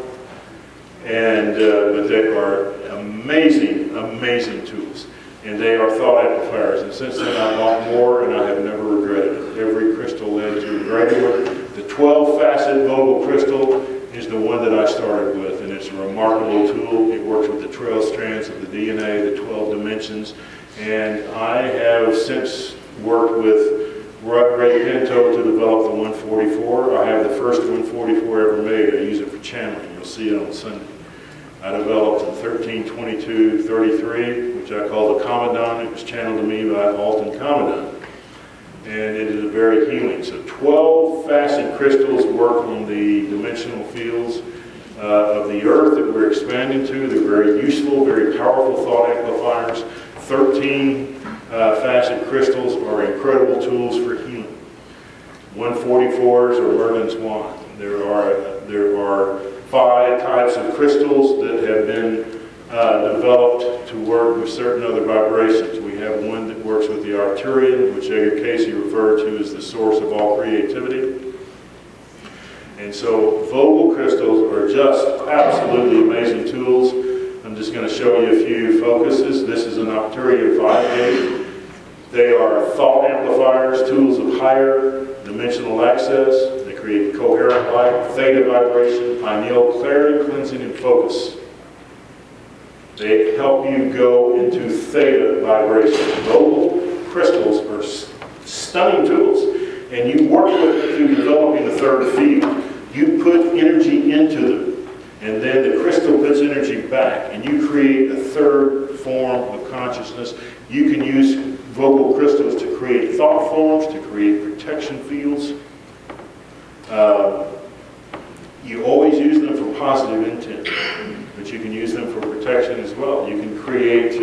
And but they are amazing, amazing tools. And they are thought amplifiers. And since then I bought more, and I have never regretted it. Every crystal led to regular. The 12-facet Vogel crystal is the one that I started with, and it's a remarkable tool. It works with the 12 strands of the DNA, the 12 dimensions. And I have since worked with Ray Pinto to develop the 144. I have the first 144 ever made. I use it for channeling. You'll see it on Sunday. I developed the 132233, which I call the Commandant. It was channeled to me by Alton Commandant. And it is very healing. So 12 facet crystals work on the dimensional fields of the earth that we're expanding to. They're very useful, very powerful thought amplifiers. 13 facet crystals are incredible tools for healing. 144s are Merlin's wand. There are 5 types of crystals that have been developed to work with certain other vibrations. We have one that works with the Arcturian, which Edgar Casey referred to as the source of all creativity. And so Vogel crystals are just absolutely amazing tools. I'm just going to show you a few focuses. This is an Arcturian 5-gate. They are thought amplifiers, tools of higher dimensional access. They create coherent light, theta vibration, pineal clarity, cleansing, and focus. They help you go into theta vibration. Vogel crystals are stunning tools, and you work with it through developing the third field. You put energy into them, and then the crystal puts energy back, and you create a third form of consciousness. You can use Vogel crystals to create thought forms, to create protection fields. You always use them for positive intent. but you can use them for protection as well. You can create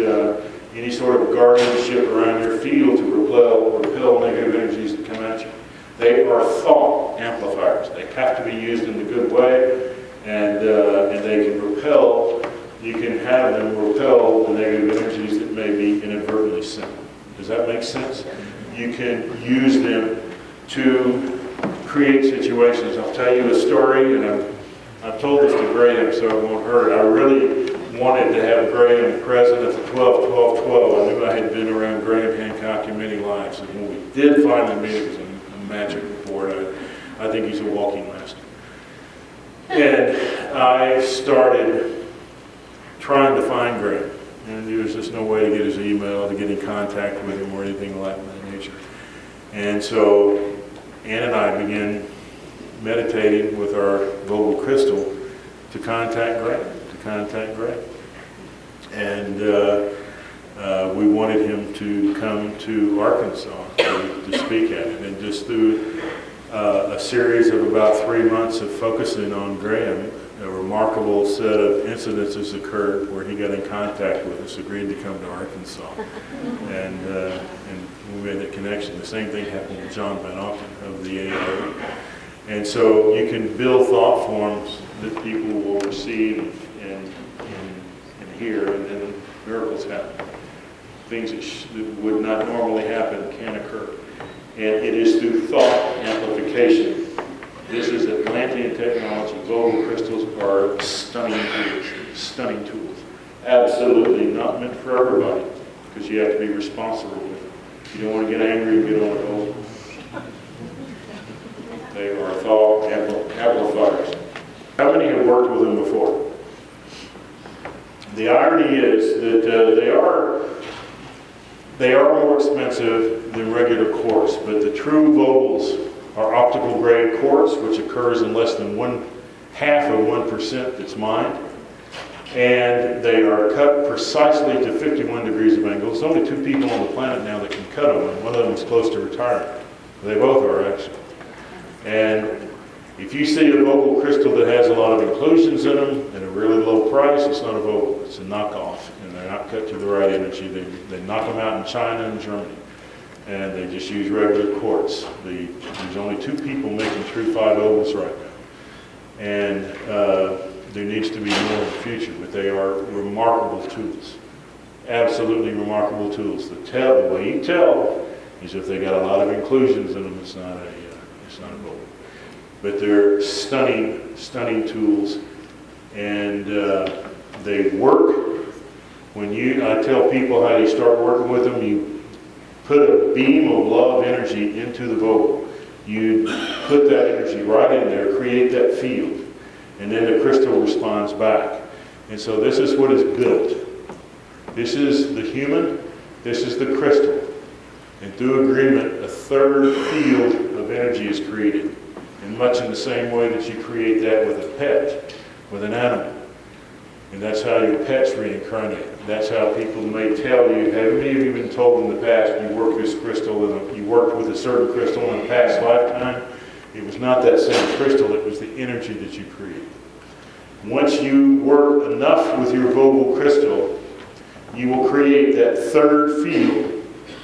any sort of guardianship around your field to repel negative energies that come at you. They are thought amplifiers. They have to be used in the good way, and they can repel. You can have them repel the negative energies that may be inadvertently sent. Does that make sense? You can use them to create situations. I'll tell you a story, and I've told this to Graham, so it won't hurt. I really wanted to have Graham present at the 12-12-12. I knew I had been around Graham Hancock in many lives, and when we did finally meet, it was a magic report. I think he's a walking master. And I started trying to find Graham, and there was just no way to get his email, to get in contact with him or anything like that nature. And so Ann and I began meditating with our Vogel crystal to contact Graham. And we wanted him to come to Arkansas to speak at it. And just through a series of about 3 months of focusing on Graham, a remarkable set of incidences occurred where he got in contact with us, agreed to come to Arkansas. And we made that connection. The same thing happened with John Van Alten of the AO. And so you can build thought forms that people will receive and hear, and then miracles happen. Things that would not normally happen can occur. And it is through thought amplification. This is Atlantean technology. Vogel crystals are stunning tools. Absolutely not meant for everybody, because you have to be responsible with them. You don't want to get angry and get on a Vogel. They are thought amplifiers. How many have worked with them before? The irony is that they are more expensive than regular quartz, but the true Vogels are optical grade quartz, which occurs in less than 0.5% that's mined. And they are cut precisely to 51 degrees of angle. There's only 2 people on the planet now that can cut them, and one of them is close to retirement. They both are, actually. And if you see a Vogel crystal that has a lot of inclusions in them at a really low price, it's not a Vogel, it's a knockoff. And they're not cut to the right energy. They knock them out in China and Germany. And they just use regular quartz. There's only 2 people making true 5 Vogels right now. And there needs to be more in the future, but they are remarkable tools. Absolutely remarkable tools. The way you tell is if they got a lot of inclusions in them, it's not a Vogel. But they're stunning tools, and they work. I tell people how you start working with them, you put a beam of love energy into the Vogel. You put that energy right in there, create that field, and then the crystal responds back. And so this is what is built. This is the human, this is the crystal. And through agreement, a third field of energy is created. And much in the same way that you create that with a pet, with an animal. And that's how your pets reincarnate. That's how people may tell you, have any of you been told in the past you worked with a certain crystal in a past lifetime? It was not that same crystal, it was the energy that you created. Once you work enough with your Vogel crystal, you will create that third field,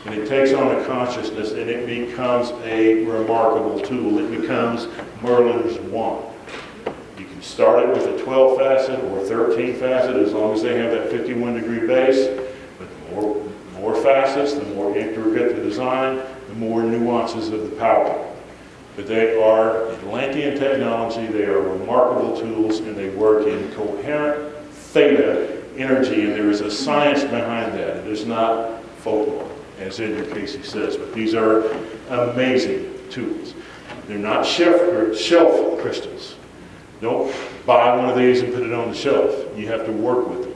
and it takes on a consciousness, and it becomes a remarkable tool. It becomes Merlin's wand. You can start it with a 12 facet or 13 facet, as long as they have that 51 degree base. But the more facets, the more intricate the design, the more nuances of the power. But they are Atlantean technology, they are remarkable tools, and they work in coherent theta energy, and there is a science behind that. It is not folklore, as Edgar Casey says, but these are amazing tools. They're not shelf crystals. Don't buy one of these and put it on the shelf. You have to work with them.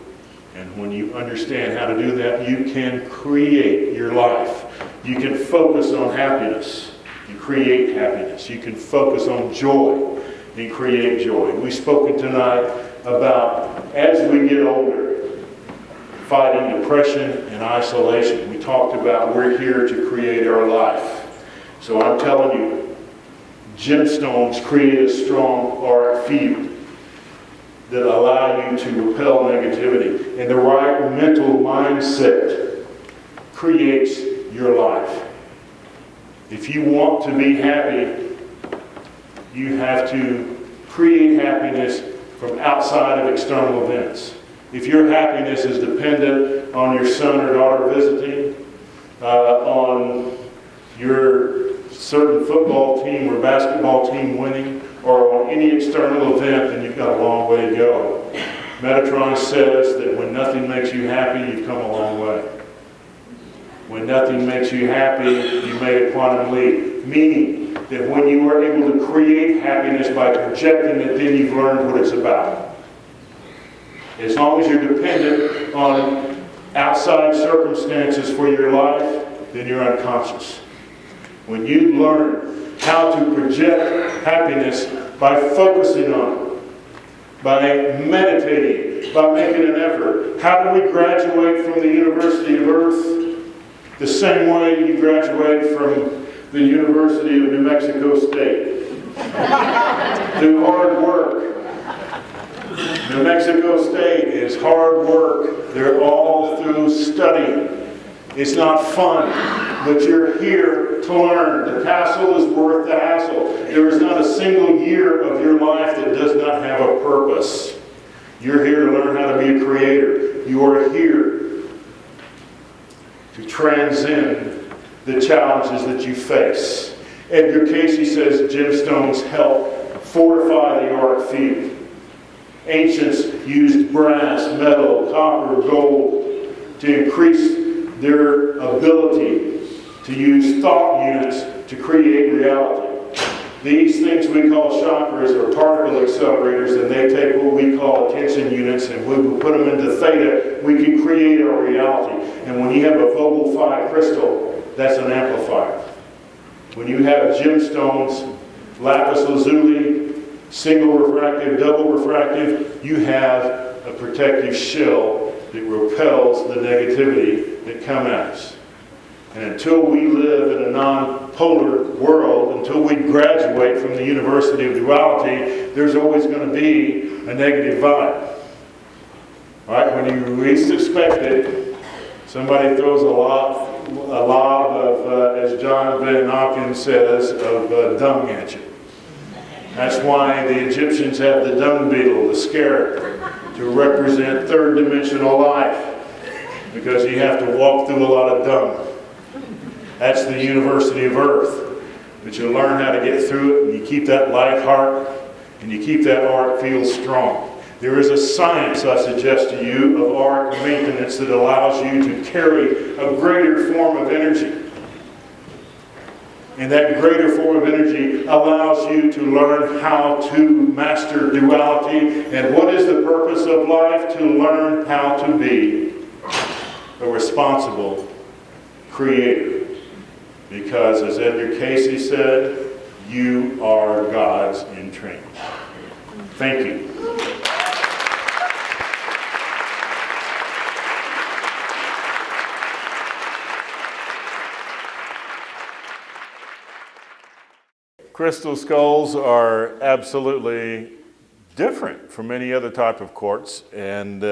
And when you understand how to do that, you can create your life. You can focus on happiness and create happiness. You can focus on joy and create joy. We've spoken tonight about, as we get older, fighting depression and isolation. We talked about we're here to create our life. So I'm telling you, gemstones create a strong auric field. that allow you to repel negativity. And the right mental mindset creates your life. If you want to be happy, you have to create happiness from outside of external events. If your happiness is dependent on your son or daughter visiting, on your certain football team or basketball team winning, or on any external event, then you've got a long way to go. Metatron says that when nothing makes you happy, you've come a long way. When nothing makes you happy, you made a quantum leap. Meaning that when you are able to create happiness by projecting it, then you've learned what it's about. As long as you're dependent on outside circumstances for your life, then you're unconscious. When you learn how to project happiness by focusing on it, by meditating, by making an effort. How do we graduate from the University of Earth? The same way you graduate from the University of New Mexico State. Through hard work. New Mexico State is hard work. They're all through studying. It's not fun, but you're here to learn. The tassel is worth the hassle. There is not a single year of your life that does not have a purpose. You're here to learn how to be a creator. You are here to transcend the challenges that you face. Edgar Casey says gemstones help fortify the auric field. Ancients used brass, metal, copper, gold to increase their ability to use thought units to create reality. These things we call chakras are particle accelerators, and they take what we call attention units, and when we put them into theta, we can create our reality. And when you have a Vogel 5 crystal, that's an amplifier. When you have gemstones, Lapis, lazuli, single refractive, double refractive, you have a protective shell that repels the negativity that come at us. And until we live in a non-polar world, until we graduate from the University of Duality, there's always going to be a negative vibe. Right? When you least expect it, somebody throws a lob of, as John Van Auken says, of dung at you. That's why the Egyptians have the dung beetle, the scarab, to represent third-dimensional life, because you have to walk through a lot of dung. That's the University of Earth. But you learn how to get through it, and you keep that light heart, and you keep that auric field strong. There is a science, I suggest to you, of auric maintenance that allows you to carry a greater form of energy. And that greater form of energy allows you to learn how to master duality. And what is the purpose of life? To learn how to be a responsible creator. Because, as Edgar Casey said, you are God's in training. Thank you. Crystal skulls are absolutely different from any other type of quartz, and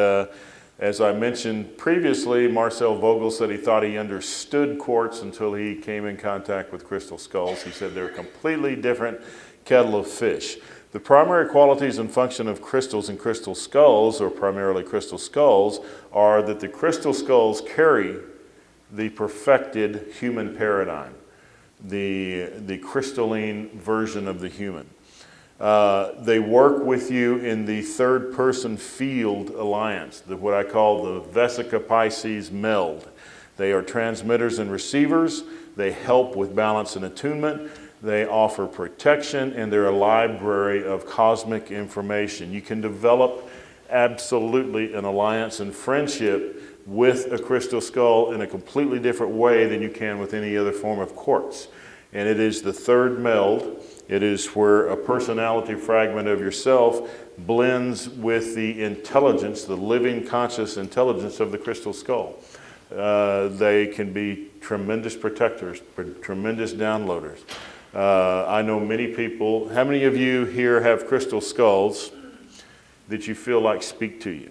as I mentioned previously, Marcel Vogel said he thought he understood quartz until he came in contact with crystal skulls. He said they're a completely different kettle of fish. The primary qualities and function of crystals and crystal skulls, or primarily crystal skulls, are that the crystal skulls carry the perfected human paradigm, the crystalline version of the human. They work with you in the third-person field alliance, what I call the WESAK Pisces meld. They are transmitters and receivers. They help with balance and attunement. They offer protection, and they're a library of cosmic information. You can develop absolutely an alliance and friendship with a crystal skull in a completely different way than you can with any other form of quartz. And it is the third meld. It is where a personality fragment of yourself blends with the intelligence, the living conscious intelligence of the crystal skull. They can be tremendous protectors, tremendous downloaders. I know many people. How many of you here have crystal skulls? that you feel like speak to you.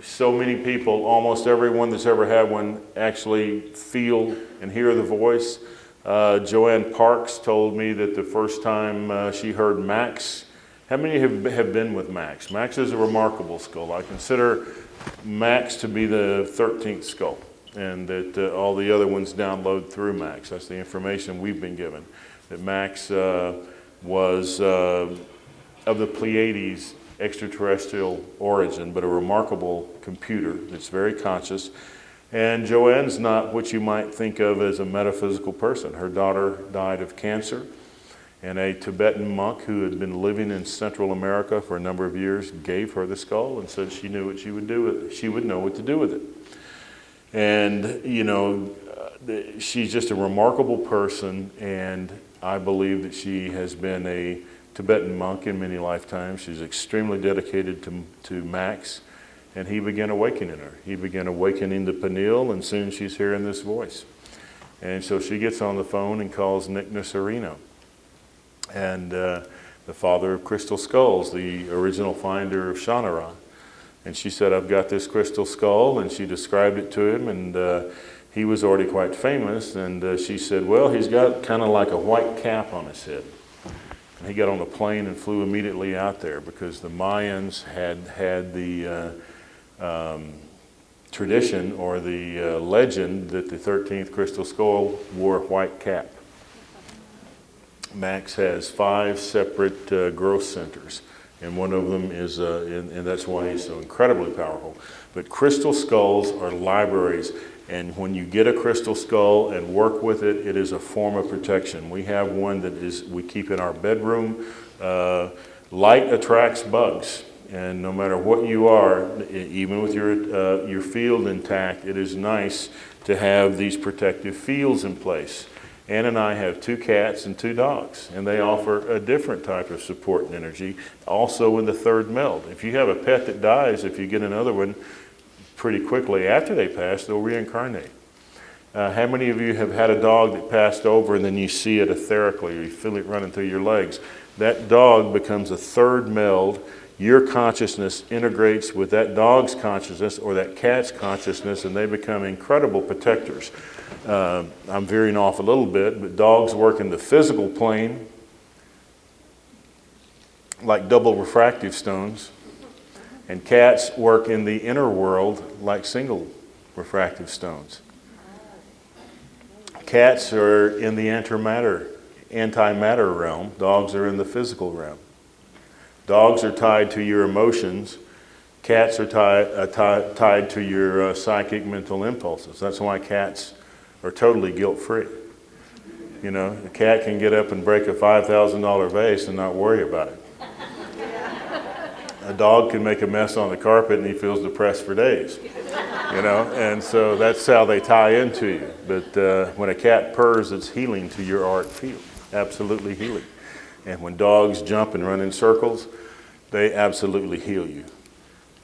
So many people, almost everyone that's ever had one, actually feel and hear the voice. Joanne Parks told me that the first time she heard Max. How many have been with Max? Max is a remarkable skull. I consider Max to be the 13th skull, and that all the other ones download through Max. That's the information we've been given. That Max was of the Pleiades, extraterrestrial origin, but a remarkable computer that's very conscious. And Joanne's not what you might think of as a metaphysical person. Her daughter died of cancer, and a Tibetan monk who had been living in Central America for a number of years gave her the skull and said she knew what she would do with it. She would know what to do with it. And, you know, she's just a remarkable person, and I believe that she has been a Tibetan monk in many lifetimes. She's extremely dedicated to Max, and he began awakening her. He began awakening the pineal, and soon she's hearing this voice. And so she gets on the phone and calls Nick Nasarino, and the father of crystal skulls, the original finder of Shannara. And she said, I've got this crystal skull, and she described it to him, and he was already quite famous, and she said, well, he's got kind of like a white cap on his head. And he got on a plane and flew immediately out there because the Mayans had the tradition or the legend that the 13th crystal skull wore a white cap. Max has 5 separate growth centers, and one of them is, and that's why he's so incredibly powerful. But crystal skulls are libraries, and when you get a crystal skull and work with it, it is a form of protection. We have one that we keep in our bedroom. Light attracts bugs, and no matter what you are, even with your field intact, it is nice to have these protective fields in place. Ann and I have 2 cats and 2 dogs, and they offer a different type of support and energy, also in the third meld. If you have a pet that dies, if you get another one, pretty quickly after they pass, they'll reincarnate. How many of you have had a dog that passed over and then you see it etherically, or you feel it running through your legs? That dog becomes a third meld. Your consciousness integrates with that dog's consciousness or that cat's consciousness, and they become incredible protectors. I'm veering off a little bit, but dogs work in the physical plane like double refractive stones, and cats work in the inner world like single refractive stones. Cats are in the antimatter realm. Dogs are in the physical realm. Dogs are tied to your emotions. Cats are tied to your psychic mental impulses. That's why cats are totally guilt-free. You know, a cat can get up and break a $5,000 vase and not worry about it. A dog can make a mess on the carpet and he feels depressed for days. You know, and so that's how they tie into you. But when a cat purrs, it's healing to your auric field. Absolutely healing. And when dogs jump and run in circles, they absolutely heal you.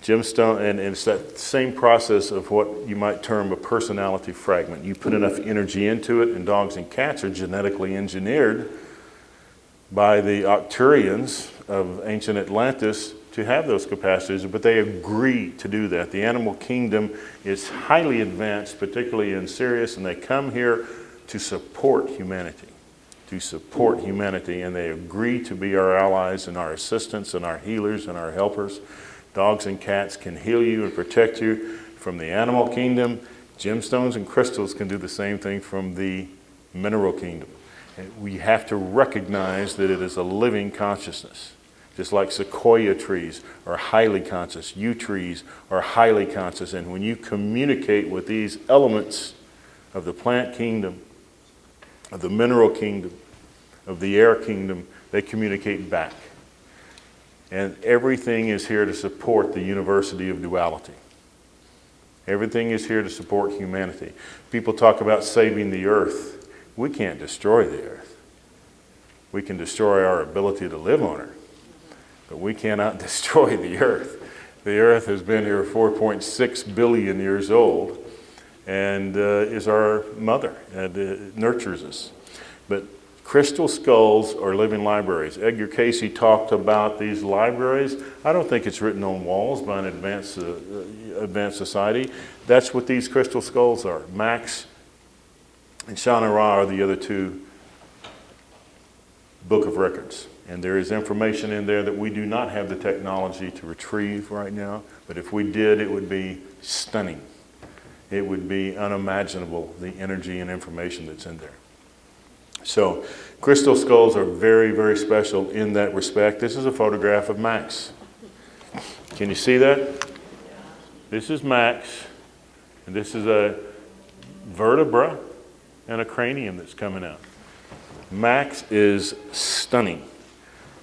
Gemstone, and it's that same process of what you might term a personality fragment. You put enough energy into it, and dogs and cats are genetically engineered by the Arcturians of ancient Atlantis to have those capacities, but they agree to do that. The animal kingdom is highly advanced, particularly in Sirius, and they come here to support humanity. And they agree to be our allies and our assistants and our healers and our helpers. Dogs and cats can heal you and protect you from the animal kingdom. Gemstones and crystals can do the same thing from the mineral kingdom. And we have to recognize that it is a living consciousness. Just like sequoia trees are highly conscious, yew trees are highly conscious. And when you communicate with these elements of the plant kingdom, of the mineral kingdom, of the air kingdom, they communicate back. And everything is here to support the University of Duality. Everything is here to support humanity. People talk about saving the earth. We can't destroy the earth. We can destroy our ability to live on her, but we cannot destroy the earth. The earth has been here 4.6 billion years old and is our mother and nurtures us. But Crystal skulls are living libraries. Edgar Casey talked about these libraries. I don't think it's written on walls by an advanced society. That's what these crystal skulls are. Max and Shana Ra are the other two book of records. And there is information in there that we do not have the technology to retrieve right now. But if we did, it would be stunning. It would be unimaginable, the energy and information that's in there. So crystal skulls are very, very special in that respect. This is a photograph of Max. Can you see that? This is Max, and this is a vertebra and a cranium that's coming out. Max is stunning.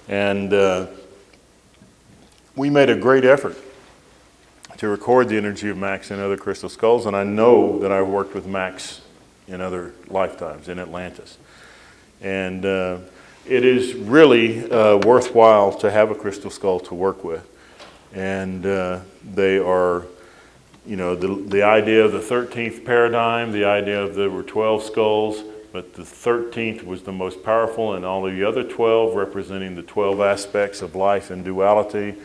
And we made a great effort to record the energy of Max in other crystal skulls, and I know that I've worked with Max in other lifetimes in Atlantis. And it is really worthwhile to have a crystal skull to work with. And they are, you know, the idea of the 13th paradigm, the idea of there were 12 skulls, but the 13th was the most powerful, and all the other 12 representing the 12 aspects of life and duality,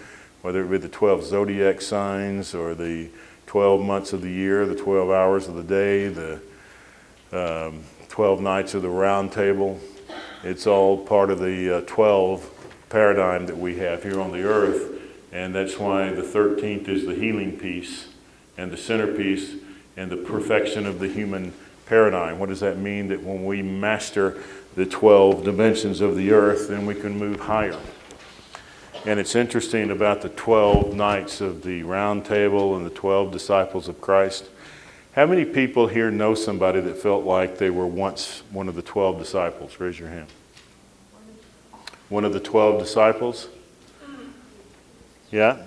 whether it be the 12 zodiac signs or the 12 months of the year, the 12 hours of the day, the 12 nights of the round table. It's all part of the 12 paradigm that we have here on the earth, and that's why the 13th is the healing piece and the centerpiece and the perfection of the human paradigm. What does that mean? That when we master the 12 dimensions of the earth, then we can move higher. And it's interesting about the 12 nights of the round table and the 12 disciples of Christ. How many people here know somebody that felt like they were once one of the 12 disciples? Raise your hand. One of the 12 disciples? Yeah?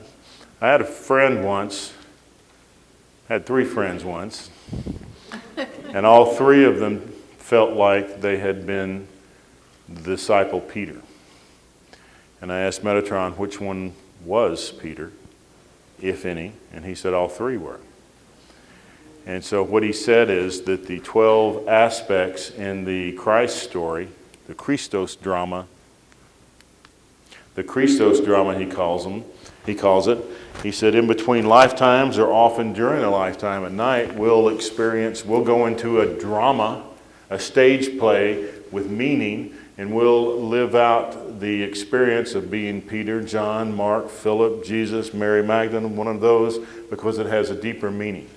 I had a friend once, had 3 friends once, and all 3 of them felt like they had been the disciple Peter. And I asked Metatron which one was Peter, if any, and he said all 3 were. And so what he said is that the 12 aspects in the Christ story, the Christos drama he calls it, he said in between lifetimes or often during a lifetime at night, we'll go into a drama, a stage play with meaning, and we'll live out the experience of being Peter, John, Mark, Philip, Jesus, Mary Magdalene, one of those, because it has a deeper meaning.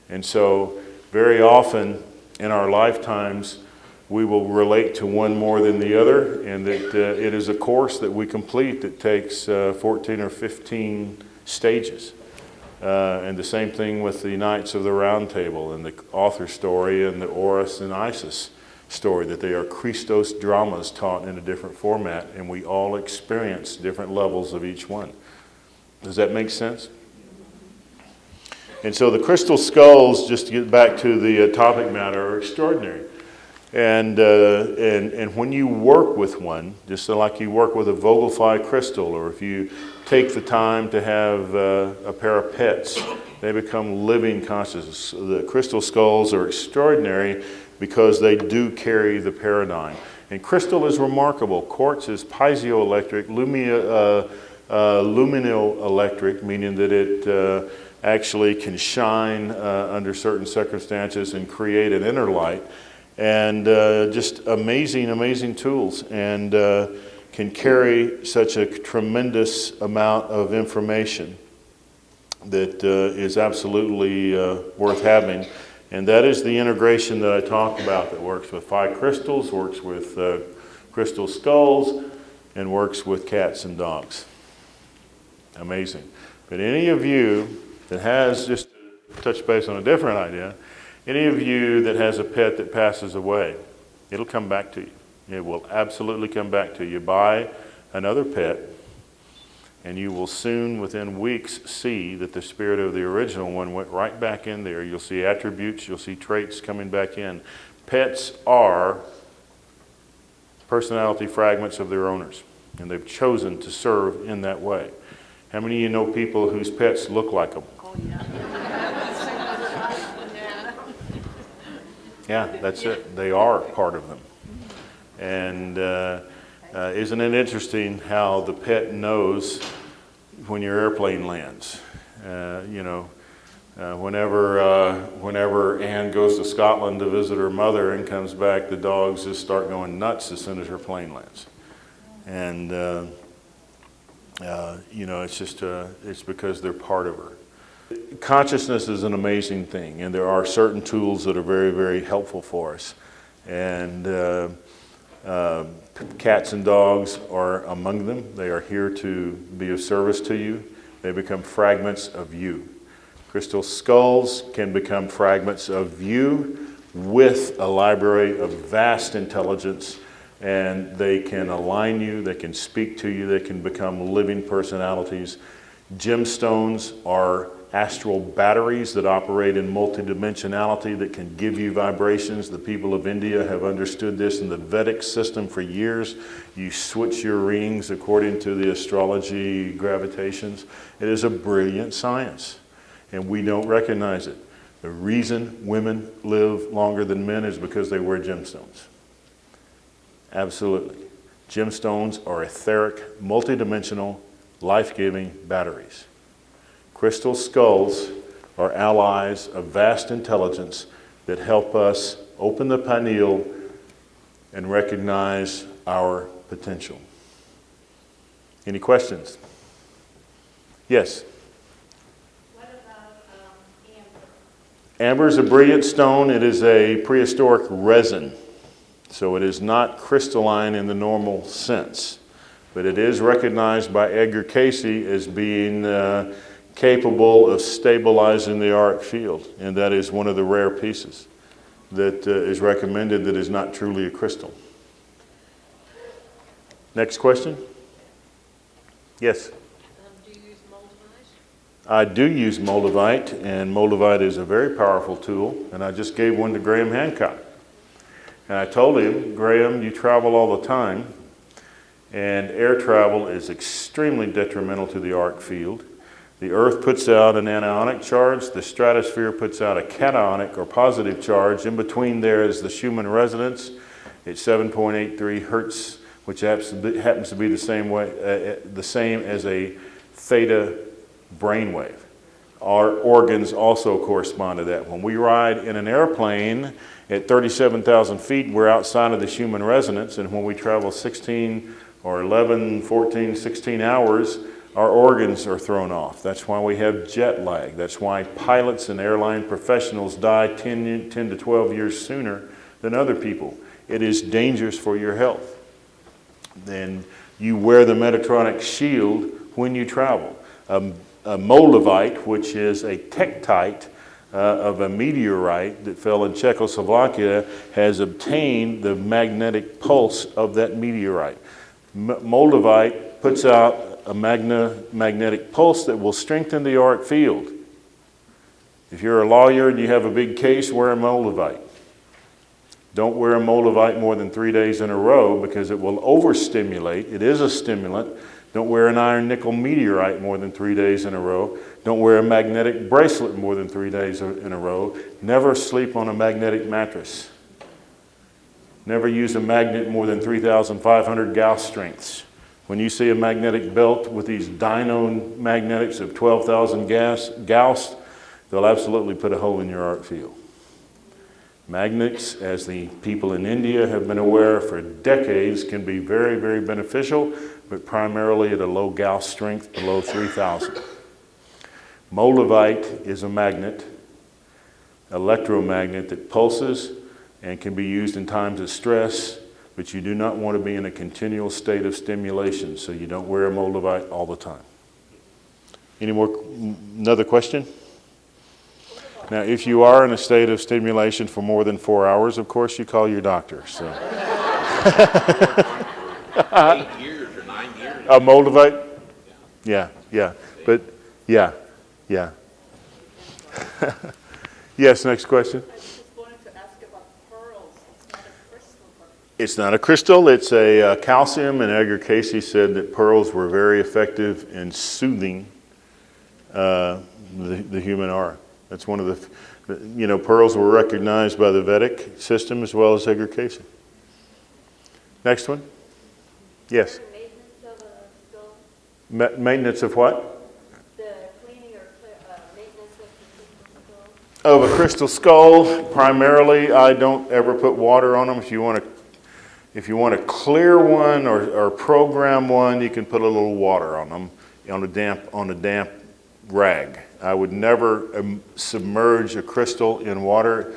And so very often in our lifetimes, we will relate to one more than the other, and that it is a course that we complete that takes 14 or 15 stages. And the same thing with the Knights of the Round Table and the author story and the Horus and Isis story, that they are Christos dramas taught in a different format, and we all experience different levels of each one. Does that make sense? And so the crystal skulls, just to get back to the topic matter, are extraordinary. And when you work with one, just like you work with a Vogel crystal, or if you take the time to have a pair of pets, they become living consciousness. The crystal skulls are extraordinary because they do carry the paradigm. And crystal is remarkable. Quartz is piezoelectric, luminoelectric, meaning that it actually can shine under certain circumstances and create an inner light. And just amazing tools, and can carry such a tremendous amount of information that is absolutely worth having. And that is the integration that I talk about, that works with 5 crystals, works with crystal skulls, and works with cats and dogs. Amazing. But any of you that has, just to touch base on a different idea, any of you that has a pet that passes away, it'll come back to you. It will absolutely come back to you. Buy another pet, and you will soon, within weeks, see that the spirit of the original one went right back in there. You'll see attributes, you'll see traits coming back in. Pets are personality fragments of their owners, and they've chosen to serve in that way. How many of you know people whose pets look like them? Oh, yeah. Yeah, that's it. They are part of them. And isn't it interesting how the pet knows when your airplane lands? Whenever Anne goes to Scotland to visit her mother and comes back, the dogs just start going nuts as soon as her plane lands. And, it's because they're part of her. Consciousness is an amazing thing, and there are certain tools that are very, very helpful for us. And cats and dogs are among them. They are here to be of service to you. They become fragments of you. Crystal skulls can become fragments of you with a library of vast intelligence, and they can align you, they can speak to you, they can become living personalities. Gemstones are astral batteries that operate in multidimensionality that can give you vibrations. The people of India have understood this in the Vedic system for years. You switch your rings according to the astrology gravitations. It is a brilliant science, and we don't recognize it. The reason women live longer than men is because they wear gemstones. Absolutely. Gemstones are etheric, multidimensional, life-giving batteries. Crystal skulls are allies of vast intelligence that help us open the pineal and recognize our potential. Any questions? Yes? What about amber? Amber is a brilliant stone. It is a prehistoric resin. So it is not crystalline in the normal sense. But it is recognized by Edgar Casey as being capable of stabilizing the auric field. And that is one of the rare pieces that is recommended that is not truly a crystal. Next question? Yes? Do you use moldavite? I do use moldavite, and moldavite is a very powerful tool, and I just gave one to Graham Hancock. And I told him, Graham, you travel all the time, and air travel is extremely detrimental to the auric field. The Earth puts out an anionic charge, the stratosphere puts out a cationic or positive charge. In between there is the Schumann resonance at 7.83 hertz, which happens to be the same as a theta brainwave. Our organs also correspond to that. When we ride in an airplane at 37,000 feet, we're outside of the Schumann resonance, and when we travel 16 or 11, 14, 16 hours, our organs are thrown off. That's why we have jet lag. That's why pilots and airline professionals die 10 to 12 years sooner than other people. It is dangerous for your health. Then you wear the metatronic shield when you travel. A moldavite, which is a tektite of a meteorite that fell in Czechoslovakia, has obtained the magnetic pulse of that meteorite. Moldavite puts out a magnetic pulse that will strengthen the auric field. If you're a lawyer and you have a big case, wear a moldavite. Don't wear a moldavite more than 3 days in a row because it will overstimulate. It is a stimulant. Don't wear an iron nickel meteorite more than 3 days in a row. Don't wear a magnetic bracelet more than 3 days in a row. Never sleep on a magnetic mattress. Never use a magnet more than 3,500 Gauss strengths. When you see a magnetic belt with these dyno magnetics of 12,000 Gauss, they'll absolutely put a hole in your auric field. Magnets, as the people in India have been aware for decades, can be very, very beneficial, but primarily at a low Gauss strength below 3,000. Moldavite is a magnet, electromagnet that pulses and can be used in times of stress, but you do not want to be in a continual state of stimulation, so you don't wear a moldavite all the time. Another question? Now, if you are in a state of stimulation for more than 4 hours, of course, you call your doctor. So. 8 years or 9 years. A moldavite? Yeah. But, yeah. Yes, next question. I just wanted to ask about pearls. It's not a crystal, but It's not a crystal, it's a calcium, and Edgar Casey said that pearls were very effective in soothing the human aura. That's one of the, pearls were recognized by the Vedic system as well as Edgar Casey. Next one. Yes. Maintenance of a skull, Maintenance of what? the cleaning or maintenance of the skull. Of a crystal skull. Primarily, I don't ever put water on them. If you want to clear one or program one, you can put a little water on them on a damp rag. I would never submerge a crystal in water.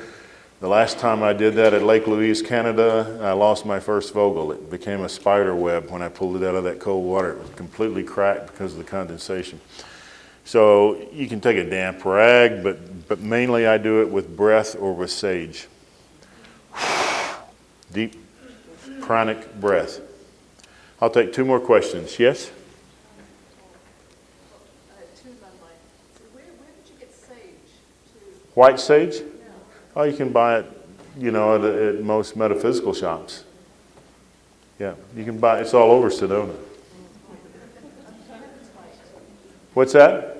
The last time I did that at Lake Louise, Canada, I lost my first Vogel. It became a spider web when I pulled it out of that cold water. It was completely cracked because of the condensation. So you can take a damp rag, but mainly I do it with breath or with sage. Deep pranic breath. I'll take 2 more questions. Yes? Where did you get sage? White sage? Oh, you can buy it, at most metaphysical shops. Yeah, you can buy it. It's all over Sedona. What's that?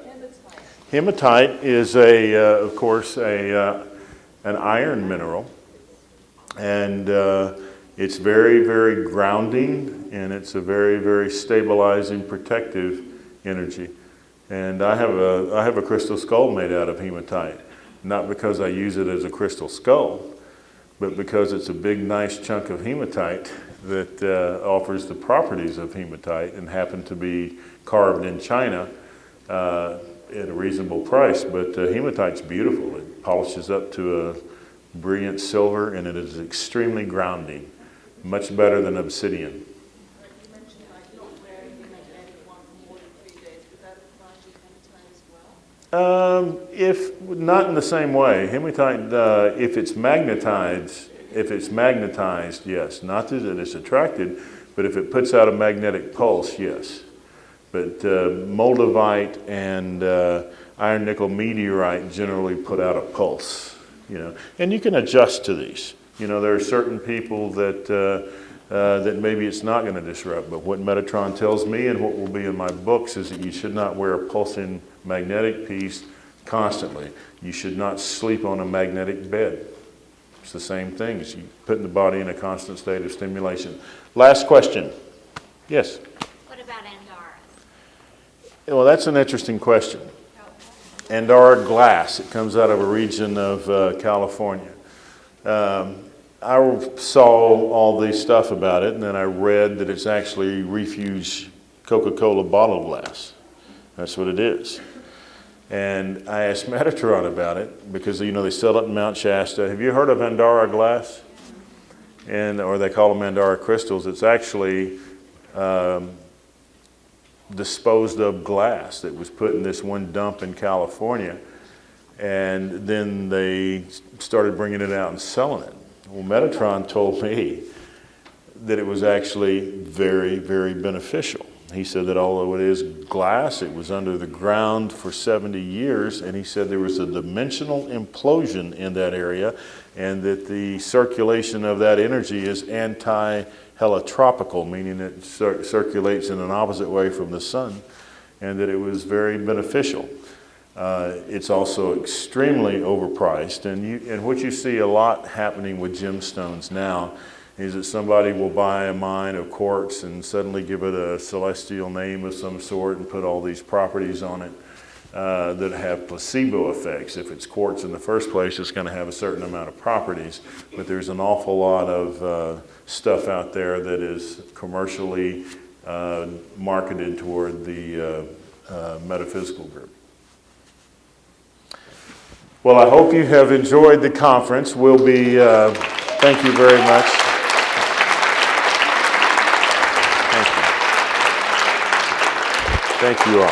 Hematite is of course, an iron mineral, and it's very, very grounding, and it's a very, very stabilizing, protective energy. And I have a crystal skull made out of hematite, not because I use it as a crystal skull, but because it's a big, nice chunk of hematite that offers the properties of hematite and happened to be carved in China at a reasonable price. But hematite's beautiful. It polishes up to a brilliant silver, and it is extremely grounding, much better than obsidian. You mentioned like not wearing the magnetic one for more than 3 days. Would that apply to hematite as well? If not in the same way, hematite, if it's magnetized, yes. Not that it is attracted, but if it puts out a magnetic pulse, yes. But moldavite and iron nickel meteorite generally put out a pulse, And you can adjust to these. There are certain people that maybe it's not going to disrupt, but what Metatron tells me and what will be in my books is that you should not wear a pulsing magnetic piece constantly. You should not sleep on a magnetic bed. It's the same thing as you putting the body in a constant state of stimulation. Last question. Yes? What about Andara? Well, that's an interesting question. Andara glass. It comes out of a region of California. I saw all this stuff about it, and then I read that it's actually refuge Coca-Cola bottle glass. That's what it is. And I asked Metatron about it because, they sell it in Mount Shasta. Have you heard of Andara glass? Or they call them Andara crystals. It's actually disposed of glass that was put in this one dump in California. And then they started bringing it out and selling it. Well, Metatron told me that it was actually very, very beneficial. He said that although it is glass, it was under the ground for 70 years, and he said there was a dimensional implosion in that area, and that the circulation of that energy is anti-helitropical, meaning it circulates in an opposite way from the sun, and that it was very beneficial. It's also extremely overpriced, and what you see a lot happening with gemstones now is that somebody will buy a mine of quartz and suddenly give it a celestial name of some sort and put all these properties on it that have placebo effects. If it's quartz in the first place, it's going to have a certain amount of properties, but there's an awful lot of stuff out there that is commercially marketed toward the metaphysical group. Well, I hope you have enjoyed the conference. We'll be, thank you very much. Thank you all.